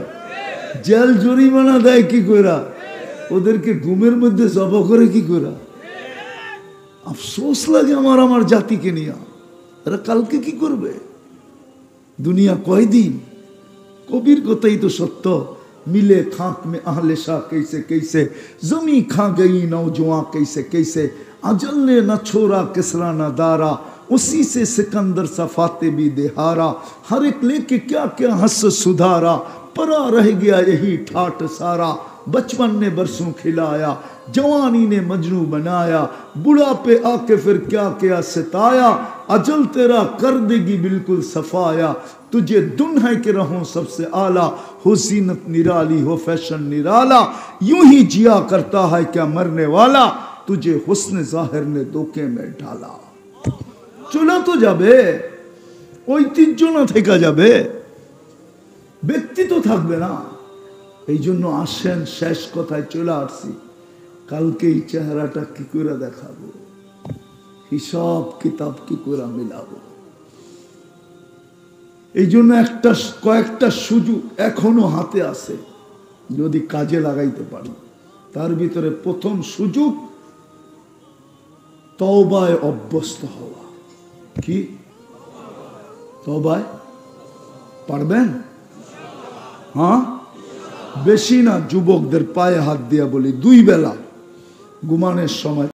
জেল জরিমানা দেয় কি করে, ওদেরকে ঘুমের মধ্যে জবা করে কি করে। আফসোস লাগে আমার জাতিকে নিয়ে। এরা কালকে কি করবে? দুনিয়া কয়দিন? কবির কথাই তো সত্য, मिले खाक में आहले शाह कैसे कैसे, जमी खा गई नौजवान कैसे कैसे, अजल ने न छोड़ा किसरा न दारा, उसी से सिकंदर सफाते भी देहारा, हर एक लेके क्या क्या हंस सुधारा, परा रह गया यही ठाट सारा, बचपन ने बरसों खिलाया, जवानी ने मजनू बनाया, बुढ़ापे आके फिर क्या क्या सताया, अजल तेरा कर देगी बिल्कुल सफाया, तुझे दुन है कि रहूं सबसे आला, हो जीनत निराली हो फैशन निराला, यूं ही जिया करता है क्या मरने वाला, तुझे हुस्न जाहिर ने धोखे में ढाला। चला तो जाबे, ঐতিহ্য না থেকে যাবে, ব্যক্তি তো থাকবে না। এই জন্য আসেন, শেষ কথায় চলে আসছি, কালকে এই চেহারাটা কি করে দেখাবো, হিসাব কিতাব কি করে মিলাবো। এই জন্য কয়েকটা সুযোগ এখনো হাতে আছে, যদি কাজে লাগাইতে পারি। তার ভিতরে প্রথম সুযোগ তওবায় অভ্যস্ত হওয়া। কি তওবায় পারবেন? হ্যাঁ, বেশি না, যুবকদের পায়ে হাত দিয়া বলি, 2 বেলা ঘুমানোর সময়